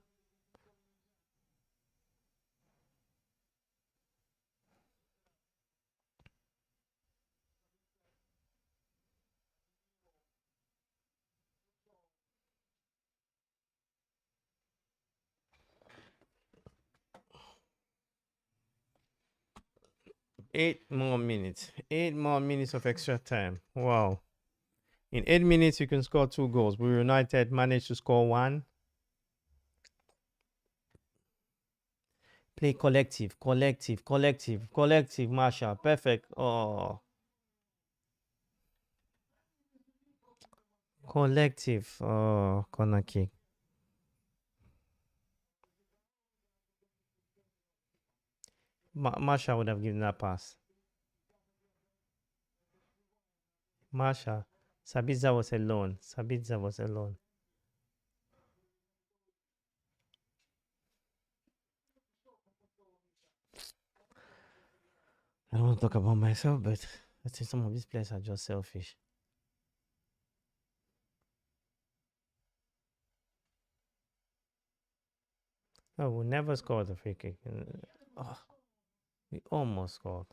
Eight more minutes. 8 more minutes of extra time. Wow. In 8 minutes, you can score 2 goals. We United managed to score one. Play collective, Marshall. Perfect. Oh, collective. Oh, corner kick. Marshall would have given that pass. Marshall. Sabitzer was alone. Sabitzer was alone. I don't want to talk about myself, but I think some of these players are just selfish. No, we never scored a free kick. Oh, we almost scored.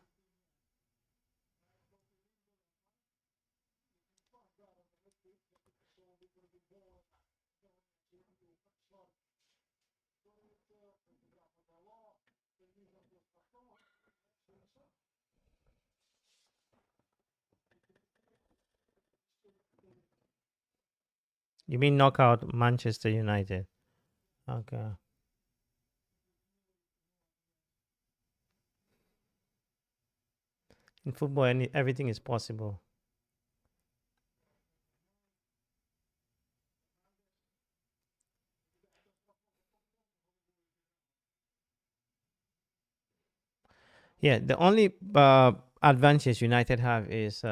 You mean knockout Manchester United? Okay. In football, everything is possible. Yeah, the only advantage United have is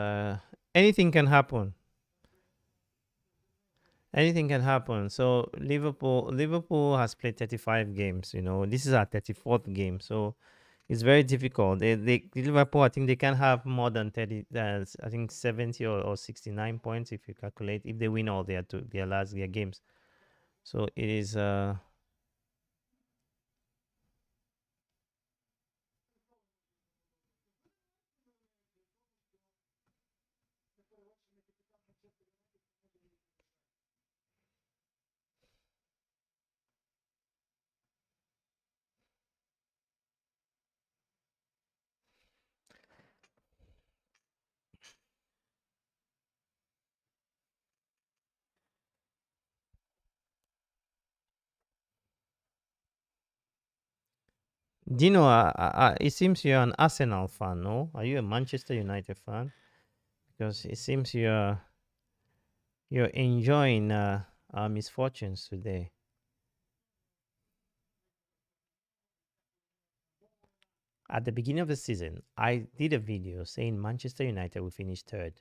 anything can happen. Anything can happen. So Liverpool has played 35 games. You know, this is our 34th game. So it's very difficult. Liverpool, I think they can have more than 30. I think 70 or 69 points if you calculate if they win all their games. So it is. Dino, it seems you're an Arsenal fan, no? Are you a Manchester United fan? Because it seems you're enjoying our misfortunes today. At the beginning of the season, I did a video saying Manchester United will finish third.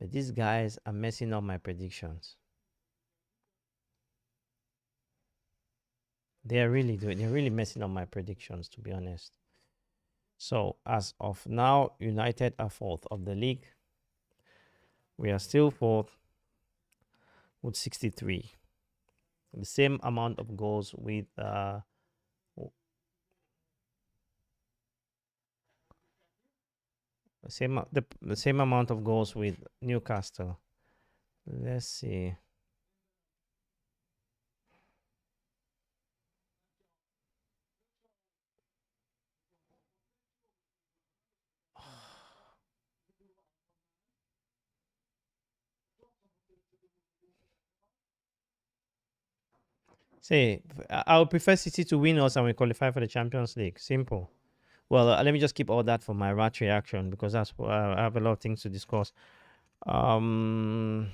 But these guys are messing up my predictions. They're really doing. They're really messing up my predictions, to be honest. So as of now, United are fourth of the league. We are still fourth with 63. The same amount of goals with the same amount of goals with Newcastle. Let's see. Say, I would prefer City to win us and we qualify for the Champions League. Simple. Well, let me just keep all that for my rat reaction because that's I have a lot of things to discuss. Um,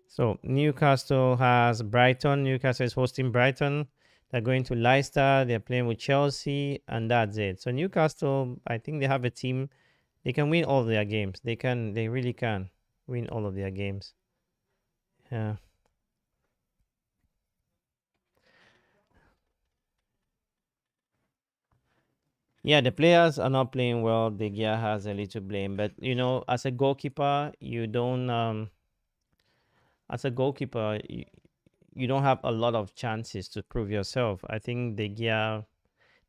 so Newcastle has Brighton. Newcastle is hosting Brighton. They're going to Leicester. They're playing with Chelsea, and that's it. So Newcastle, I think they have a team. They can win all their games. They can. They really can win all of their games. Yeah. Yeah, the players are not playing well. De Gea has a little blame, but you know, as a goalkeeper, you don't. As a goalkeeper, you don't have a lot of chances to prove yourself. I think De Gea.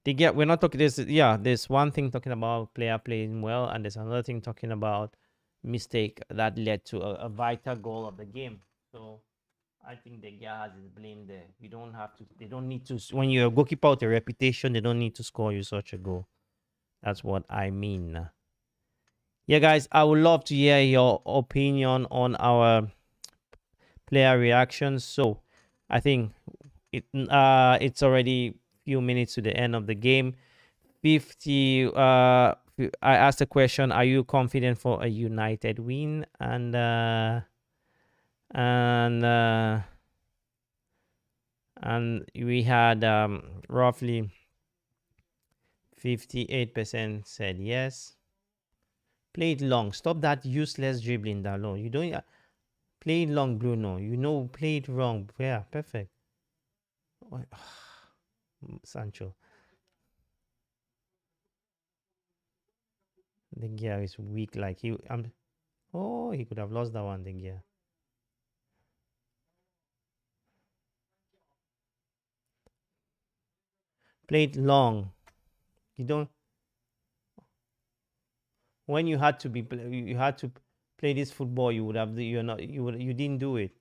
We're not talking. There's one thing talking about player playing well, and there's another thing talking about mistake that led to a vital goal of the game. So I think De Gea has his blame there. You don't have to. They don't need to. When you're a goalkeeper with a reputation, they don't need to score you such a goal. That's what I mean. Yeah, guys, I would love to hear your opinion on our player reactions. So I think it's already few minutes to the end of the game. 50 I asked the question, are you confident for a United win? And and we had roughly 58% said yes. Play it long. Stop that useless dribbling, Dalo. You don't play it long, Bruno. You know, play it wrong. Yeah, perfect. Oh, Sancho. The gear is weak. Like he, oh, he could have lost that one. The gear. Play it long. You don't. When you had to you had to play this football. You would have. You're not. You would. You didn't do it.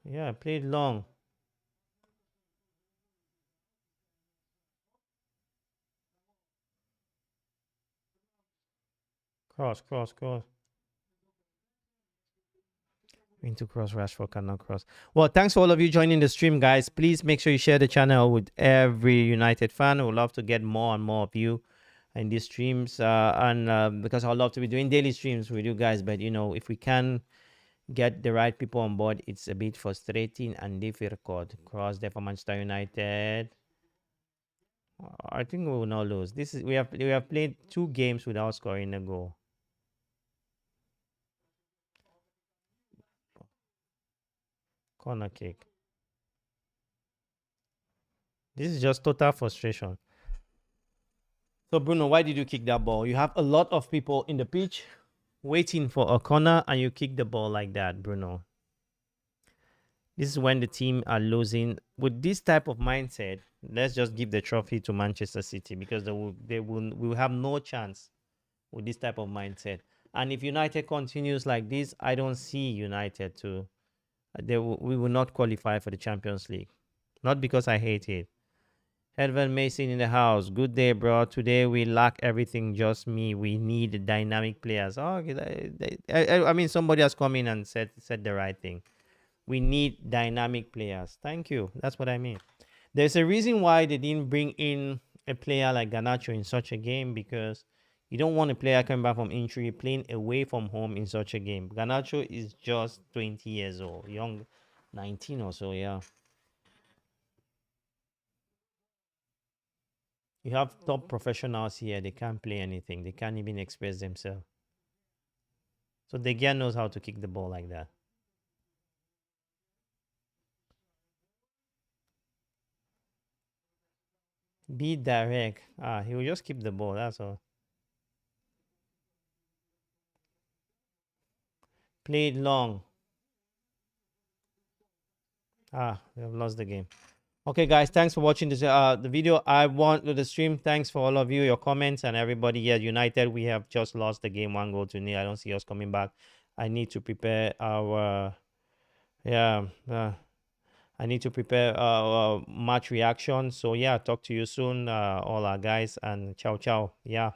Yeah, play it long. Cross, cross, cross. Into cross, Rashford cannot cross. Well, thanks for all of you joining the stream, guys. Please make sure you share the channel with every United fan. We'd love to get more and more of you in these streams. And because I love to be doing daily streams with you guys. But, you know, if we can get the right people on board, it's a bit frustrating and difficult. Cross there for Manchester United. I think we will not lose. This is we have played 2 games without scoring a goal. Corner kick. This is just total frustration. So Bruno, why did you kick that ball? You have a lot of people in the pitch waiting for a corner and you kick the ball like that, Bruno. This is when the team are losing. With this type of mindset, let's just give the trophy to Manchester City because we will have no chance with this type of mindset. And if United continues like this, I don't see United to we will not qualify for the Champions League. Not because I hate it. Edvan Mason in the house. Good day, bro. Today we lack everything, just me. We need dynamic players. Oh, okay. I mean, somebody has come in and said the right thing. We need dynamic players. Thank you. That's what I mean. There's a reason why they didn't bring in a player like Garnacho in such a game because you don't want a player coming back from injury playing away from home in such a game. Garnacho is just 20 years old, young, 19 or so, yeah. You have top professionals here. They can't play anything. They can't even express themselves. So De Gea knows how to kick the ball like that. Be direct. He will just keep the ball. That's all. Play it long. We have lost the game. Okay, guys, thanks for watching this the video. I want the stream. Thanks for all of you, your comments, and everybody here. United, we have just lost the game 1-0. I don't see us coming back. I need to prepare our I need to prepare match reaction. So yeah, talk to you soon, all our guys, and ciao ciao. Yeah.